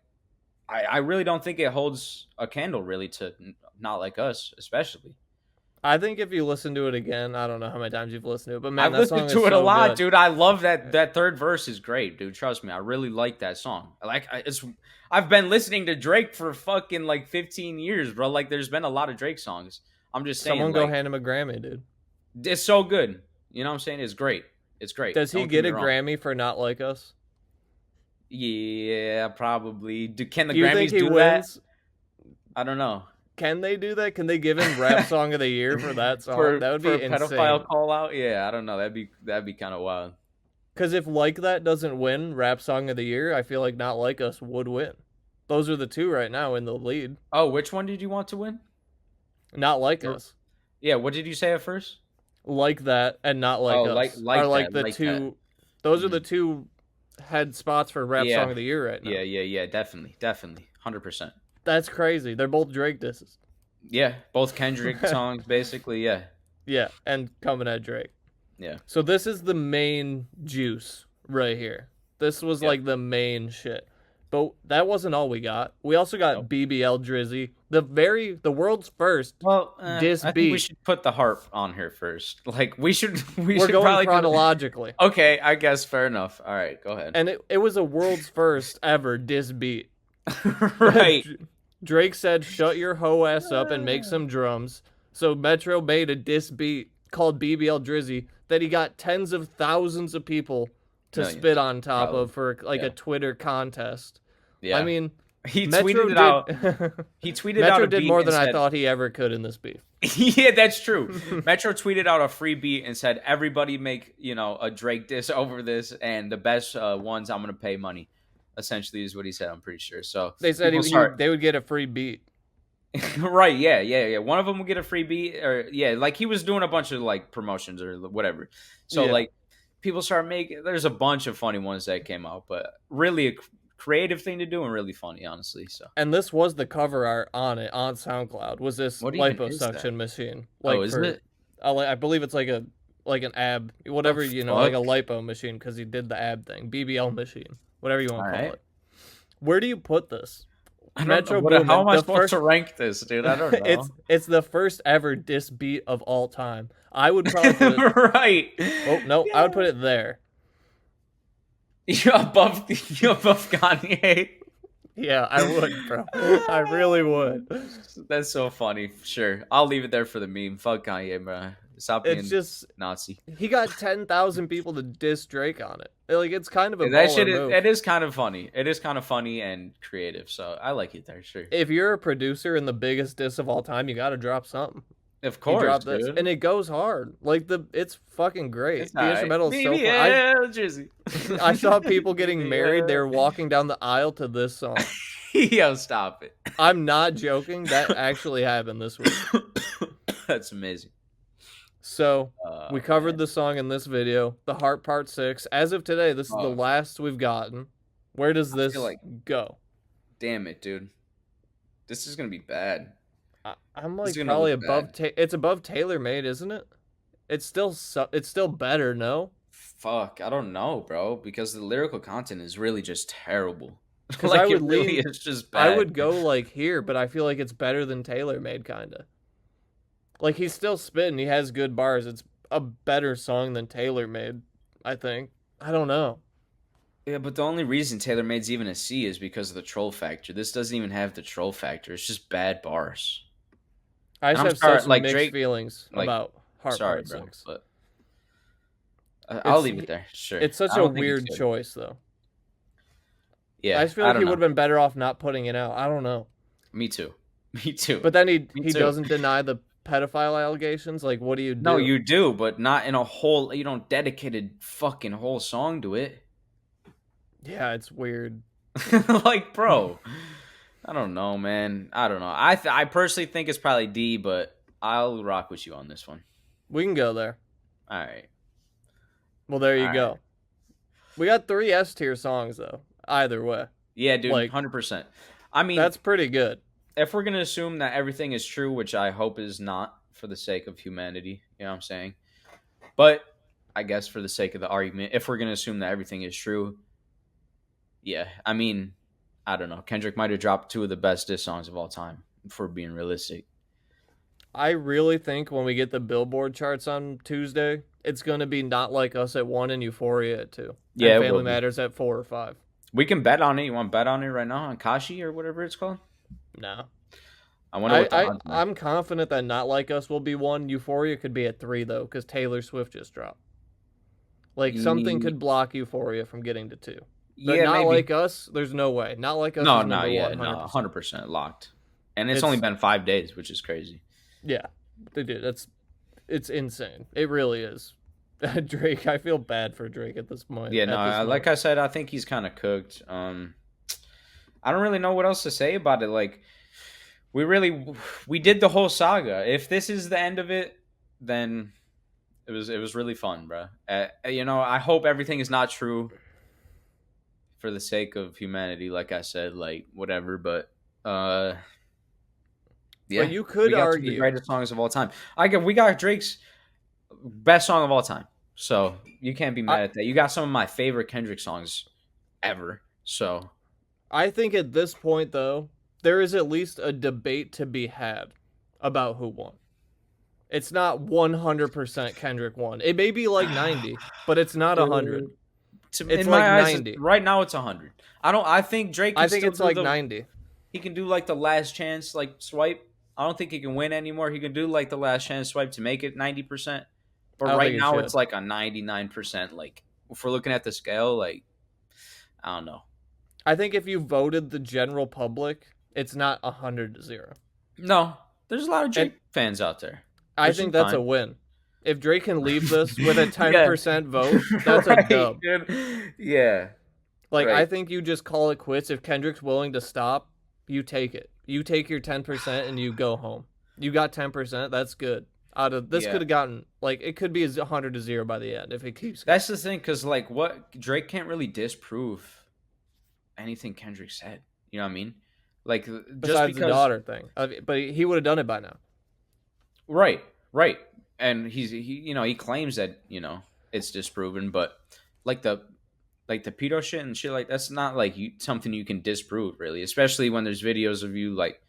I really don't think it holds a candle really to Not Like Us, especially. I think if you listen to it again, I don't know how many times you've listened to it, but man, I've listened to it a lot, dude. I love that third verse is great, dude. Trust me, I really like that song. I've been listening to Drake for fucking like 15 years, bro. Like, there's been a lot of Drake songs. I'm just saying, someone go hand him a Grammy, dude. It's so good. You know what I'm saying? It's great. It's great. Does he get a Grammy for Not Like Us? Yeah, probably. Can the Grammys do that? I don't know. Can they do that? Can they give him Rap Song of the Year for that song? That would be insane. Pedophile call out? Yeah, I don't know. That'd be kind of wild. Because if Like That doesn't win Rap Song of the Year, I feel like Not Like Us would win. Those are the two right now in the lead. Oh, which one did you want to win? Not Like Us. Yeah, what did you say at first? Like That and Not Like Us. Are like the two. Those are the two head spots for Rap Song of the Year right now. Yeah. Definitely. 100%. That's crazy. They're both Drake disses. Yeah, both Kendrick songs, basically, yeah. Yeah, and coming at Drake. Yeah. So this is the main juice right here. This was like the main shit. But that wasn't all we got. We also got BBL Drizzy, the world's first diss I think beat. we should put the harp on here first. Like, we're should going probably chronologically. Okay, I guess fair enough. All right, go ahead. And it was a world's first ever diss beat. Right. Drake said, "Shut your hoe ass up and make some drums." So Metro made a diss beat called BBL Drizzy that he got tens of thousands of people to spit on top of for a Twitter contest. Yeah. I mean, he Metro tweeted out. He tweeted Metro out a did beat more than said, I thought he ever could in this beef. Yeah, that's true. Metro tweeted out a free beat and said, "Everybody make a Drake diss over this, and the best ones I'm gonna pay money." Essentially, is what he said. I'm pretty sure. So they said they would get a free beat. Right? Yeah. One of them would get a free beat, or like he was doing a bunch of like promotions or whatever. So like people start making. There's a bunch of funny ones that came out, but really a creative thing to do and really funny, honestly. So and this was the cover art on it on SoundCloud. Was this liposuction machine? Like is it? I believe it's like an ab, whatever like a lipo machine because he did the ab thing. BBL machine. Whatever you want to call it. Where do you put this? Metro Boomin, how am I supposed to rank this, dude? I don't know. It's the first ever diss beat of all time. I would probably put it right. Oh no, I would put it there. You're above Kanye. Yeah, I would, bro. I really would. That's so funny. Sure, I'll leave it there for the meme. Fuck Kanye, bro. Stop being Nazi. He got 10,000 people to diss Drake on it. Like, it's kind of a move. It is kind of funny. It is kind of funny and creative. So I like it there. Sure. If you're a producer and the biggest diss of all time, you got to drop something. Of course, dude. And it goes hard. Like it's fucking great. It's the instrumental is so fun. I saw people getting married. They were walking down the aisle to this song. Yo, stop it. I'm not joking. That actually happened this week. That's amazing. So we covered the song in this video, the Heart Part 6. As of today, this is the last we've gotten. Where does this go? Damn it, dude. This is gonna be bad. I'm like probably above. It's above TaylorMade, isn't it? It's still better, no? Fuck, I don't know, bro. Because the lyrical content is really just terrible. Because like it's just bad. I would go like here, but I feel like it's better than TaylorMade, kinda. Like he's still spitting. He has good bars. It's a better song than TaylorMade, I think. I don't know. Yeah, but the only reason TaylorMade's even a C is because of the troll factor. This doesn't even have the troll factor. It's just bad bars. I just have such mixed feelings about Heart Part 6. But I'll leave it there. Sure. It's such a weird choice, though. Yeah, I just feel like he would have been better off not putting it out. I don't know. Me too. Me too. But then he doesn't deny the pedophile allegations. Like, what do you do? No, you do, but not in a whole. You don't dedicate a fucking whole song to it. Yeah, it's weird. Like, bro, I don't know, man. I don't know. I personally think it's probably D, but I'll rock with you on this one. We can go there. All right. Well, there you go. We got 3 S tier songs though. Either way. Yeah, dude, 100%. I mean, that's pretty good. If we're gonna assume that everything is true, which I hope is not, for the sake of humanity, you know what I'm saying? But I guess for the sake of the argument, if we're gonna assume that everything is true, yeah, I mean, I don't know. Kendrick might have dropped 2 of the best diss songs of all time, if we're being realistic. I really think when we get the Billboard charts on Tuesday, it's gonna be Not Like Us at 1 and Euphoria at 2. Yeah, and Family Matters at 4 or 5. We can bet on it. You want to bet on it right now on Kashi or whatever it's called? No. I wonder what the odds are. I'm confident that Not Like Us will be 1. Euphoria could be at 3 though, because Taylor Swift just dropped. Like something could block Euphoria from getting to 2. But Not maybe. Like Us, there's no way. Not Like Us is number 1. 100% locked. And it's only been 5 days, which is crazy. Yeah, dude, it's insane. It really is. Drake, I feel bad for Drake at this point. Yeah, no, like I said, I think he's kind of cooked. I don't really know what else to say about it. Like, we did the whole saga. If this is the end of it, then it was really fun, bro. You know, I hope everything is not true for the sake of humanity. Like I said, like whatever, but yeah, but you could argue the greatest songs of all time. We got Drake's best song of all time, so you can't be mad at that. You got some of my favorite Kendrick songs ever. So I think at this point, though, there is at least a debate to be had about who won. It's not 100% Kendrick won. It may be like 90, but it's not 100. It's like 90. Right now, it's 100. I think Drake. I think it's like 90. He can do like the last chance like swipe. I don't think he can win anymore. He can do like the last chance swipe to make it 90%. But right now it's like a 99%. Like if we're looking at the scale, like I don't know. I think if you voted the general public, it's not 100-0. No, there's a lot of Drake fans out there. I think that's a win. If Drake can leave this with a 10% vote, that's a dub. Dude. Yeah. Like I think you just call it quits. If Kendrick's willing to stop, you take it. You take your 10% and you go home. You got 10%. That's good. Out of this could have gotten like it could be 100-0 by the end if it keeps going. That's the thing, because like what Drake can't really disprove anything Kendrick said. You know what I mean? Like besides the daughter thing, but he would have done it by now. Right. And he claims that it's disproven, but like the pedo shit and shit, like that's not like something you can disprove really, especially when there's videos of you like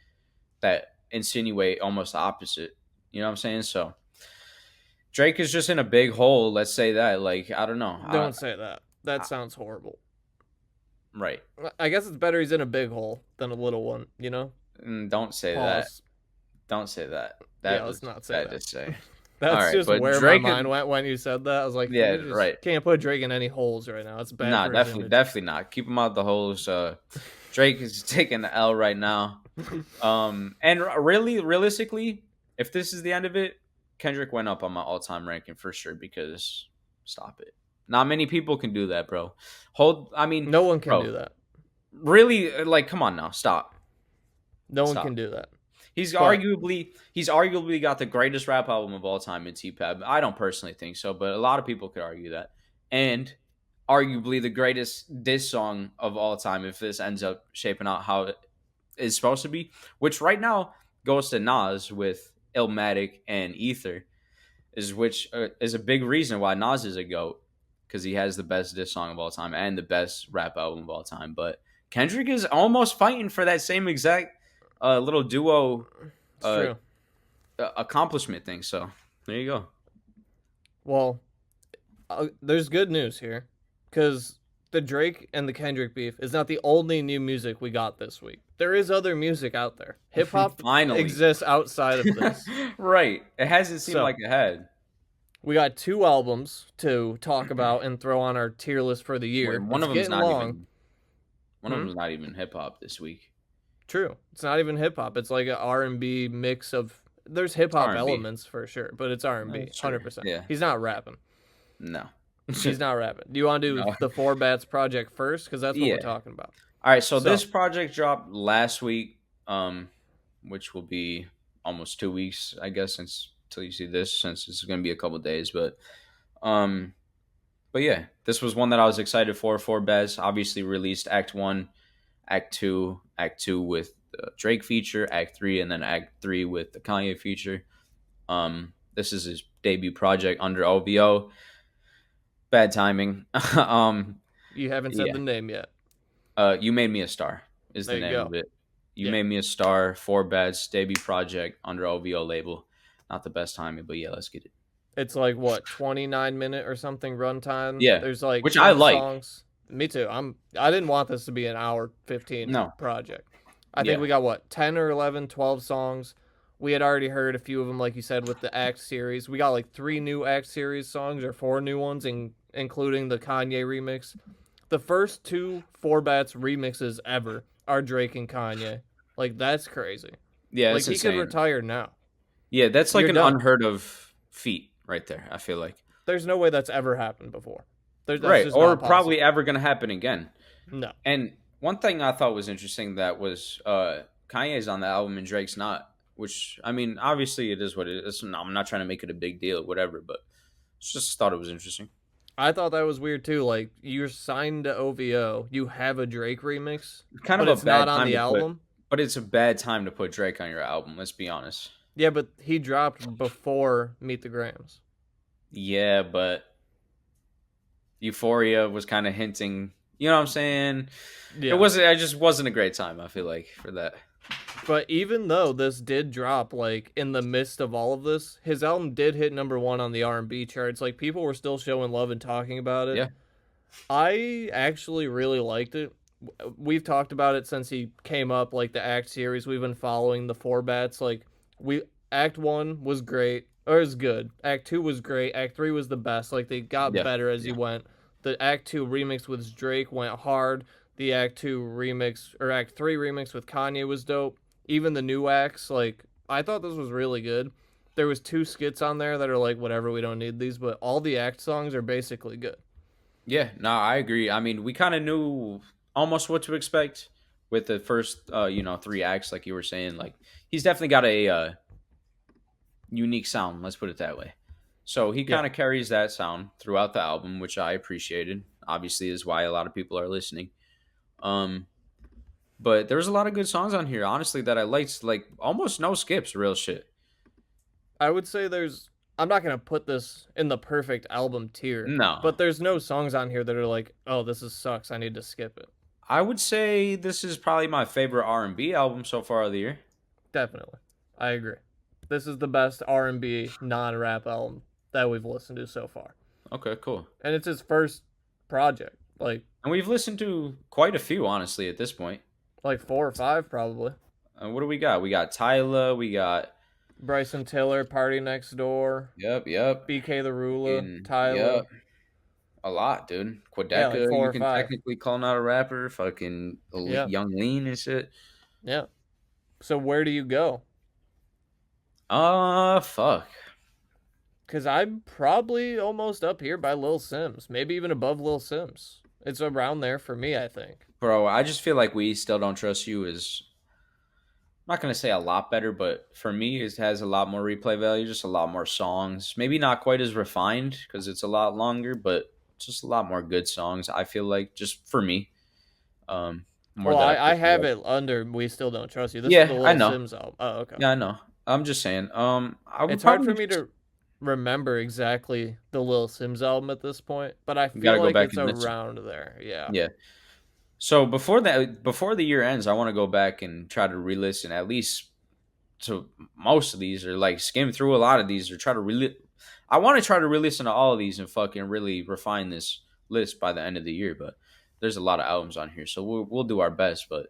that insinuate almost the opposite. You know what I'm saying? So Drake is just in a big hole. Let's say that. Like I don't know. Don't say that. That sounds horrible. Right. I guess it's better he's in a big hole than a little one. You know. Don't say that. Don't say that. Let's not say that. To say. That's just where Drake my mind went when you said that. I was like, yeah, right. Can't put Drake in any holes right now. It's bad. No, definitely not. Keep him out the holes. Drake is taking the L right now. And really, realistically, if this is the end of it, Kendrick went up on my all-time ranking for sure. Because stop it. Not many people can do that, bro. No one can do that. Really, like, come on now, stop. No one can do that. He's arguably got the greatest rap album of all time in T-Pab. I don't personally think so, but a lot of people could argue that. And arguably the greatest diss song of all time if this ends up shaping out how it is supposed to be, which right now goes to Nas with Illmatic and Ether, which is a big reason why Nas is a GOAT, because he has the best diss song of all time and the best rap album of all time. But Kendrick is almost fighting for that same exact little duo accomplishment thing. So there you go. Well, there's good news here, because the Drake and the Kendrick beef is not the only new music we got this week. There is other music out there. Hip hop finally exists outside of this. Right. It hasn't seemed like it had. We got 2 albums to talk about and throw on our tier list for the year. One of them's not even hip hop this week. True. It's not even hip hop. It's like an R&B mix of. There's hip hop elements for sure, but it's R&B, 100%. Yeah. He's not rapping. No. He's not rapping. Do you want to do the 4 Bats project first? Because that's what we're talking about. All right. So this project dropped last week, which will be almost 2 weeks, I guess, until you see this, since it's going to be a couple days. But yeah, this was one that I was excited for. 4 Bats obviously released Act 1, Act 2 with the Drake feature, Act 3, and then Act 3 with the Kanye feature. This is his debut project under OVO. Bad timing. You haven't said the name yet. You Made Me a Star is the name of it. You Made Me a Star, 4 Bats, debut project under OVO label. Not the best timing, but yeah, let's get it. It's like what, 29-minute or something runtime? Yeah, there's like which I like. Songs. Me too. I didn't want this to be an hour 15 project. I think we got what, 10 or 11, 12 songs. We had already heard a few of them, like you said, with the Act series. We got like 3 new Act series songs or 4 new ones, including the Kanye remix. The first 2 4 Bats remixes ever are Drake and Kanye. Like, that's crazy. Yeah, like he insane. could retire now. Yeah, that's like an unheard of feat right there, I feel like. There's no way that's ever happened before. Right, or probably ever going to happen again. No. And one thing I thought was interesting that was Kanye's on the album and Drake's not, which, I mean, obviously it is what it is. I'm not trying to make it a big deal, whatever, but just thought it was interesting. I thought that was weird too. Like, you're signed to OVO, you have a Drake remix, kind of but it's not on the album. But it's a bad time to put Drake on your album, let's be honest. Yeah, but he dropped before Meet the Grams. Yeah, but Euphoria was kind of hinting, you know what I'm saying? Yeah. It just wasn't a great time, I feel like, for that. But even though this did drop, like, in the midst of all of this, his album did hit #1 on the R&B charts. Like, people were still showing love and talking about it. Yeah. I actually really liked it. We've talked about it since he came up, like, the Act series. We've been following the 4 Bats. Like, Act 1 was great, or is good. Act 2 was great. Act 3 was the best. Like, they got better as you went. The Act 2 remix with Drake went hard. The Act 2 remix, or Act 3 remix with Kanye was dope. Even the new acts, like, I thought this was really good. There was 2 skits on there that are like, whatever, we don't need these, but all the Act songs are basically good. Yeah, no, I agree. I mean, we kind of knew almost what to expect with the first, 3 acts, like you were saying. Like, he's definitely got a unique sound, let's put it that way. So he kind of carries that sound throughout the album, which I appreciated. Obviously, is why a lot of people are listening. But there was a lot of good songs on here, honestly, that I liked. Like, almost no skips, real shit. I would say I'm not going to put this in the perfect album tier. No. But there's no songs on here that are like, oh, this sucks, I need to skip it. I would say this is probably my favorite R&B album so far of the year. Definitely. I agree. This is the best R&B non-rap album that we've listened to so far. Okay, cool. And it's his first project. And we've listened to quite a few, honestly, at this point. Like 4 or 5, probably. What do we got? We got Tyler. We got Bryson Tiller, Party Next Door. Yep. BK the Ruler, Tyler. Yep. A lot, dude. Quadeca, like 4 you or can 5. technically call not a rapper. Fucking Young Lean and shit. Yeah. So where do you go? Fuck. Because I'm probably almost up here by Lil Sims. Maybe even above Lil Sims. It's around there for me, I think. Bro, I just feel like We Still Don't Trust You is, I'm not going to say a lot better, but for me, it has a lot more replay value, just a lot more songs. Maybe not quite as refined because it's a lot longer, but just a lot more good songs, I feel like, just for me. I have it under We Still Don't Trust You. This is the Lil Sims album. Oh, okay. Yeah, I know. I'm just saying. It's hard for me to remember exactly the Lil Sims album at this point, but I feel like it's around there. Yeah. Yeah. So before the year ends, I want to go back and try to re-listen at least to most of these, or like skim through a lot of these, or I want to try to re-listen to all of these and fucking really refine this list by the end of the year. But there's a lot of albums on here, so we'll do our best. But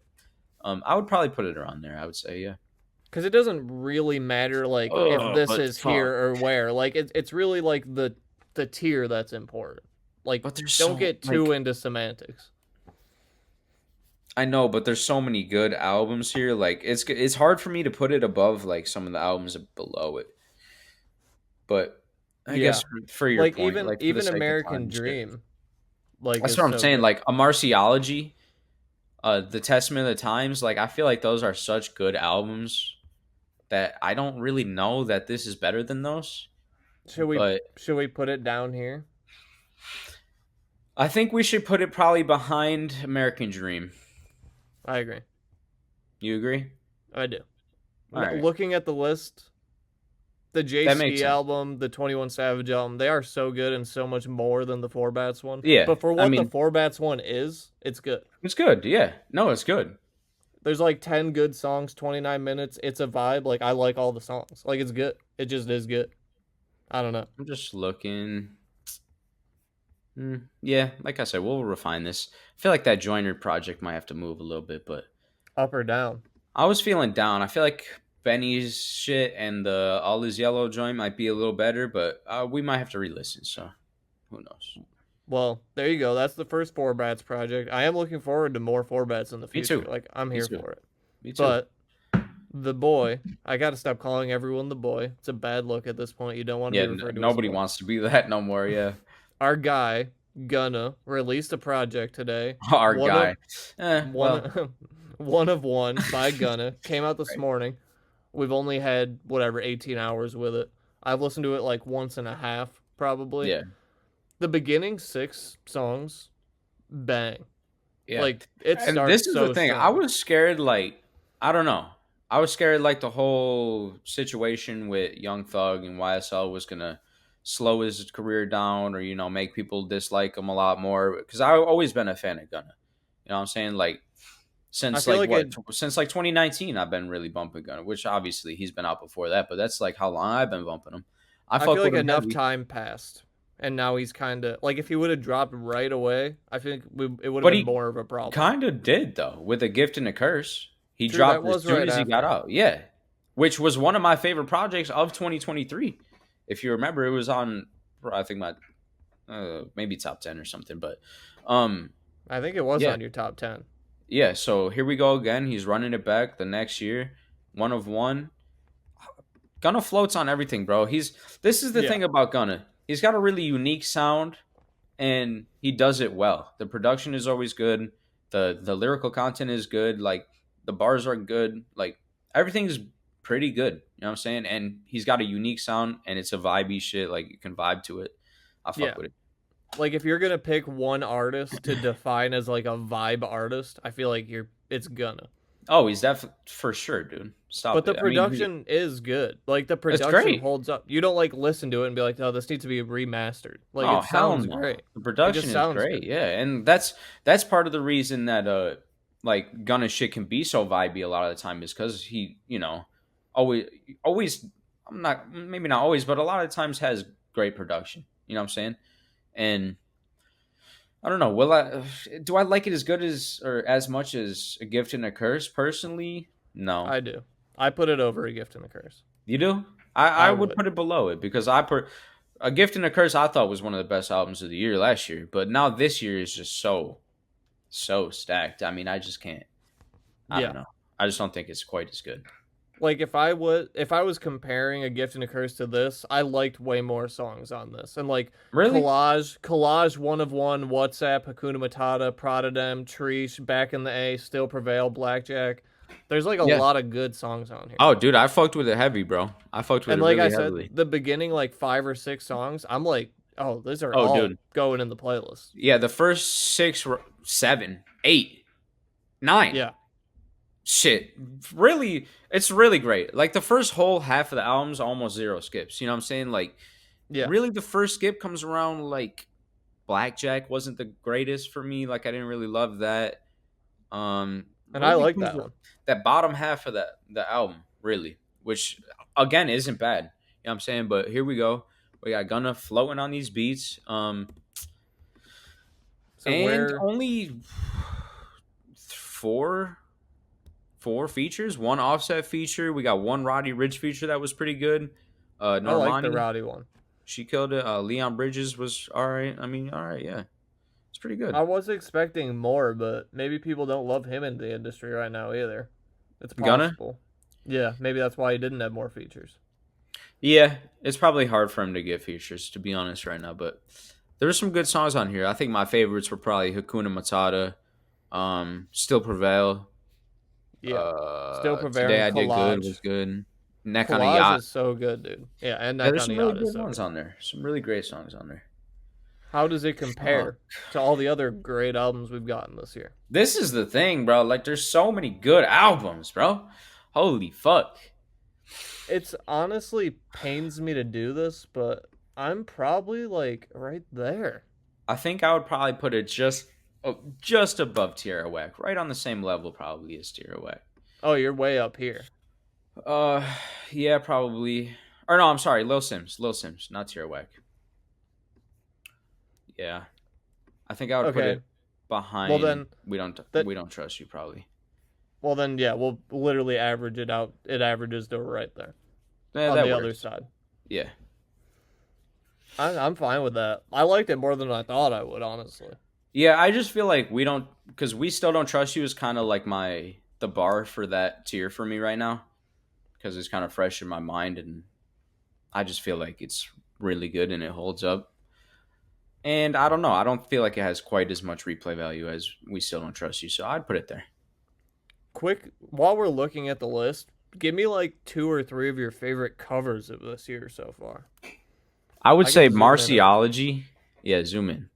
I would probably put it around there. I would say, yeah. Because it doesn't really matter, like, if this is here or where. Like, it's really, like, the tier that's important. Like, but don't get too into semantics. I know, but there's so many good albums here. Like, it's hard for me to put it above, like, some of the albums below it. But I guess for your like, point, even American Dream. Like, that's what I'm saying. Good. Like, a Marciology, The Testament of the Times. Like, I feel like those are such good albums that I don't really know that this is better than those. Should we put it down here? I think we should put it probably behind American Dream. I agree. You agree? I do. Right. Looking at the list, the JC album, the 21 Savage album, they are so good and so much more than the Four Bats one. Yeah. But for what the Four Bats one is, it's good. It's good, yeah. No, it's good. There's like 10 good songs, 29 minutes. It's a vibe. Like, I like all the songs. Like, it's good. It just is good. I don't know. I'm just looking. Yeah, like I said, we'll refine this. I feel like that Joyner project might have to move a little bit, but... Up or down? I was feeling down. I feel like Benny's shit and the All Is Yellow joint might be a little better, but we might have to re-listen, so who knows. Well, there you go. That's the first Four Bats project. I am looking forward to more Four Bats in the future. Me too. Like, I'm here for it. Me too. But the boy, I got to stop calling everyone the boy. It's a bad look at this point. You don't want to be referred to nobody as boy. wants to be that no more, yeah. Our guy, Gunna, released a project today. One of one by Gunna. Came out this morning. We've only had, 18 hours with it. I've listened to it like once and a half, probably. Yeah. The beginning 6 songs, bang. Yeah. Like, it starts. And this is so the thing. strong. I was scared, like, I don't know. I was scared, like, the whole situation with Young Thug and YSL was going to slow his career down or, make people dislike him a lot more. Because I've always been a fan of Gunna. You know what I'm saying? Like, since, since 2019, I've been really bumping Gunna, which obviously he's been out before that. But that's, like, how long I've been bumping him. I feel like enough time passed. And now he's kind of... Like, if he would have dropped right away, I think it would have been more of a problem. Kind of did, though, with A Gift and a Curse. He dropped as soon as he got out. Yeah. Which was one of my favorite projects of 2023. If you remember, it was on, I think, my... maybe top 10 or something, but... I think it was on your top 10. Yeah, so here we go again. He's running it back the next year. One of one. Gunna floats on everything, bro. This is the thing about Gunna. He's got a really unique sound, and he does it well. The production is always good. The lyrical content is good. Like, the bars are good. Like, everything's pretty good. You know what I'm saying? And he's got a unique sound, and it's a vibey shit. Like, you can vibe to it. I fuck with it. Like, if you're gonna pick one artist to define as, like, a vibe artist, I feel like it's Gunna. Oh, he's definitely for sure, dude. But the production is good. Like, the production holds up. You don't, like, listen to it and be like, oh, this needs to be remastered. Like, it sounds great. The production is great, yeah. And that's part of the reason that, like, Gunna shit can be so vibey a lot of the time is because he, always, maybe not always, but a lot of times has great production. You know what I'm saying? And I don't know. Do I like it as good as or as much as A Gift and a Curse personally? No, I do. I put it over A Gift and a Curse. You do? I would put it below it because A Gift and a Curse I thought was one of the best albums of the year last year, but now this year is just so stacked. I mean, I just can't. I don't know. I just don't think it's quite as good. Like, if I was comparing A Gift and a Curse to this, I liked way more songs on this. And, like, really? Collage, One of One, WhatsApp, Hakuna Matata, Prodadem, Treesh, Back in the A, Still Prevail, Blackjack. There's, like, a lot of good songs on here. Oh, dude, I fucked with it heavy, bro. I fucked with it really heavily. And like I said, the beginning, like, 5 or 6 songs, I'm like, oh, these are all going in the playlist. Yeah, the first 6, 7, 8, 9. Yeah. Shit, really, it's really great. Like, the first whole half of the album's almost 0 skips. You know what I'm saying? Like, really, the first skip comes around, like, Blackjack wasn't the greatest for me. Like, I didn't really love that. And really, I like that one. That bottom half of the album, really, which, again, isn't bad. You know what I'm saying? But here we go. We got Gunna floating on these beats. Only 4 4 features, 1 Offset feature. We got 1 Roddy Ricch feature that was pretty good. Normani, I like the Roddy one. She killed it. Leon Bridges was all right. I mean, all right, yeah. It's pretty good. I was expecting more, but maybe people don't love him in the industry right now either. It's possible. Yeah, maybe that's why he didn't have more features. Yeah, it's probably hard for him to get features, to be honest, right now. But there were some good songs on here. I think my favorites were probably Hakuna Matata, Still Prevail. Yeah, Still Prevail. Today I Did Good was good. Neck on a Collage Yacht is so good, dude. Yeah, and Neck on a Yacht is so ones on there. Some really great songs on there. How does it compare to all the other great albums we've gotten this year? This is the thing, bro. Like, there's so many good albums, bro. Holy fuck. It's honestly pains me to do this, but I'm probably like right there. I think I would probably put it just above Tierra Whack, right on the same level probably as Tierra Whack. Oh, you're way up here. Yeah, probably. Or no, I'm sorry, Lil Sims, not Tierra Whack. Yeah, I think I would put it behind. Well, then we don't trust you probably. Well, then yeah, we'll literally average it out. It averages to right there on the other side. Yeah, I'm fine with that. I liked it more than I thought I would, honestly. Yeah, I just feel like because we still don't trust you is kind of like the bar for that tier for me right now, because it's kind of fresh in my mind, and I just feel like it's really good and it holds up. And I don't know. I don't feel like it has quite as much replay value as We Still Don't Trust You, so I'd put it there. Quick, while we're looking at the list, give me like 2 or 3 of your favorite covers of this year so far. I would say Marciology. Yeah, zoom in.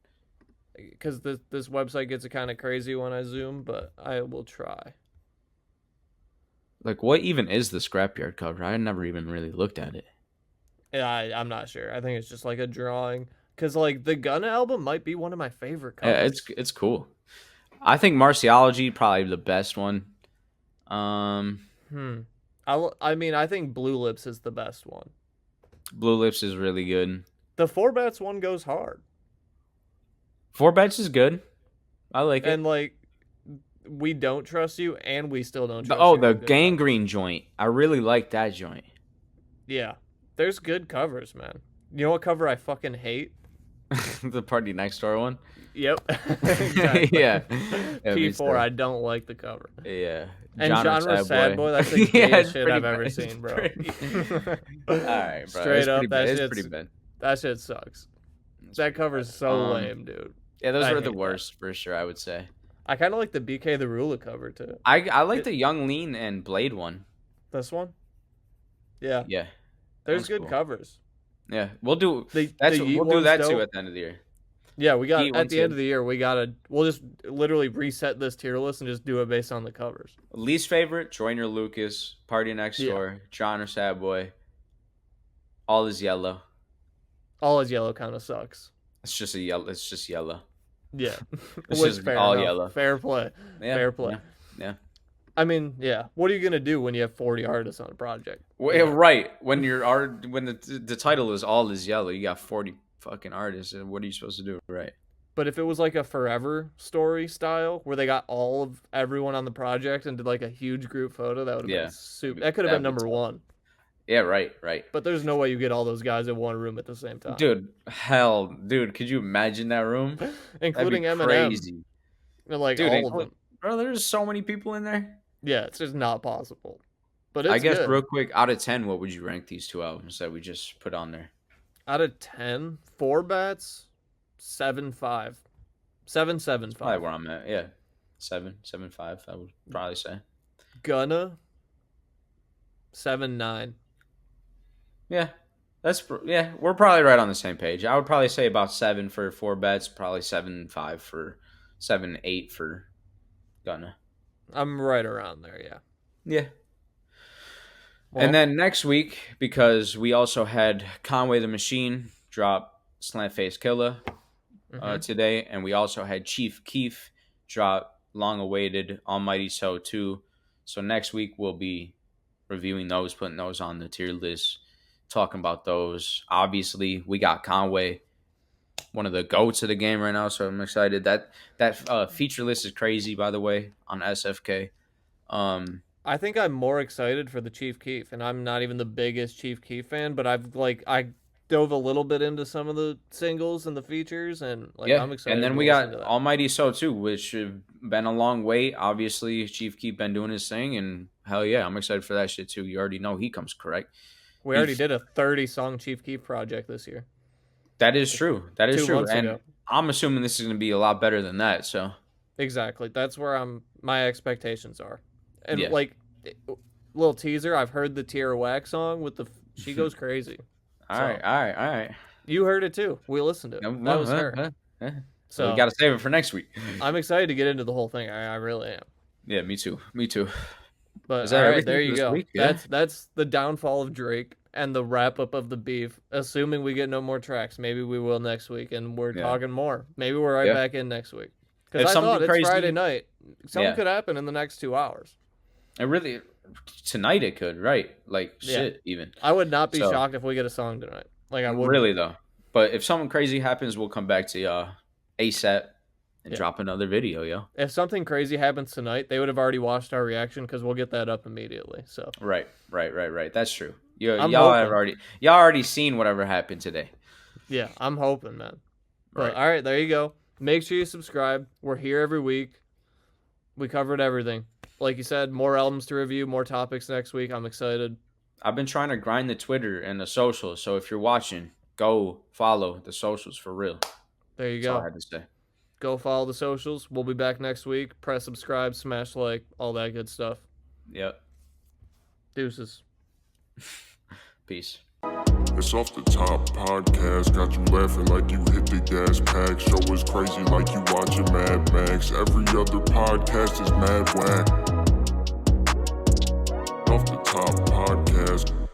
Because this website gets kind of crazy when I zoom, but I will try. Like, what even is the Scrapyard cover? I never even really looked at it. Yeah, I'm not sure. I think it's just like a drawing. Because, like, the Gunna album might be one of my favorite covers. Yeah, it's cool. I think Marciology probably the best one. I mean, I think Blue Lips is the best one. Blue Lips is really good. The 4Bats one goes hard. 4Bats is good. I like it. And, like, We Don't Trust You and We Still Don't Trust You. Oh, the Gangrene joint. I really like that joint. Yeah. There's good covers, man. You know what cover I fucking hate? The Party Next Door one? Yep. Exactly. Yeah. P4, I don't like the cover. Yeah. And Genre Sad Boy, that's the gayest shit I've ever seen, bro. Alright, bro. Straight up, that's pretty bad. That shit sucks. That cover's so lame, dude. Yeah, those were the worst, for sure, I would say. I kind of like the BK the Rula cover, too. I like the Young Lean and Blade one. This one? Yeah. Yeah. There's good covers. Yeah, we'll do that too at the end of the year. Yeah, we got at the end of the year we'll just literally reset this tier list and just do it based on the covers. Least favorite: Joyner Lucas, Party Next Door, John or Sad Boy. All Is Yellow. All Is Yellow kind of sucks. It's just yellow. Yeah, it's just all enough. yellow. Fair play. Yeah, fair play. Yeah. I mean, yeah. What are you gonna do when you have 40 artists on a project? Well, right. When the title is All Is Yellow, you got 40 fucking artists, and what are you supposed to do? Right. But if it was like a Forever Story style, where they got all of everyone on the project and did like a huge group photo, that would have been super. That could have been number one. Yeah, right. But there's no way you get all those guys in one room at the same time. Dude, could you imagine that room? Including Eminem. Crazy. Like all of them. Bro, there's so many people in there. Yeah, it's just not possible. But it's I guess good. Real quick, out of 10, what would you rank these 2 albums that we just put on there? Out of 10, 4Bats, 7.5. 7.75. Probably where I'm at. Yeah. 7.5, I would probably say. Gunna, 7.9. Yeah. We're probably right on the same page. I would probably say about 7 for 4Bats, probably 7.5 for 7.8 for Gunna. I'm right around there, yeah. Yeah. Well, and then next week, because we also had Conway the Machine drop Slant Face Killa today, and we also had Chief Keef drop long awaited Almighty So 2. So next week we'll be reviewing those, putting those on the tier list, talking about those. Obviously, we got Conway, one of the GOATs of the game right now, so I'm excited. That feature list is crazy, by the way, on SFK. I I think I'm more excited for the Chief Keef, and I'm not even the biggest Chief Keef fan, but I dove a little bit into some of the singles and the features, and I'm excited. And then we got Almighty So too, which have been a long wait. Obviously, Chief Keef been doing his thing, and hell yeah, I'm excited for that shit too. You already know he comes correct. We already did a 30-song Chief Keef project this year. That is true. That is 2 true, months and ago. I'm assuming this is going to be a lot better than that. So exactly, that's where my expectations are, and little teaser. I've heard the Tierra Whack song with she goes crazy. All right. You heard it too. We listened to it. That was her. So we got to save it for next week. I'm excited to get into the whole thing. I really am. Yeah, me too. But all right, there you go. Yeah. That's the downfall of Drake and the wrap up of the beef. Assuming we get no more tracks, maybe we will next week, and we're talking more. Maybe we're right back in next week. Because I thought it's Friday night. Something could happen in the next 2 hours. It really. Tonight it could, right? Shit, even. I would not be shocked if we get a song tonight. I would really though. But if something crazy happens, we'll come back to y'all ASAP and drop another video, yo. If something crazy happens tonight, they would have already watched our reaction because we'll get that up immediately. So right. That's true. Y'all already seen whatever happened today. Yeah, I'm hoping, man. But all right, there you go. Make sure you subscribe. We're here every week. We covered everything. Like you said, more albums to review, more topics next week. I'm excited. I've been trying to grind the Twitter and the socials. So if you're watching, go follow the socials for real. There you That's go. all I had to say. Go follow the socials. We'll be back next week. Press subscribe, smash like, all that good stuff. Yep. Deuces. Peace. It's Off the Top podcast, got you laughing like you hit the gas pack. Show is crazy like you watching Mad Max. Every other podcast is mad whack. Off the Top podcast.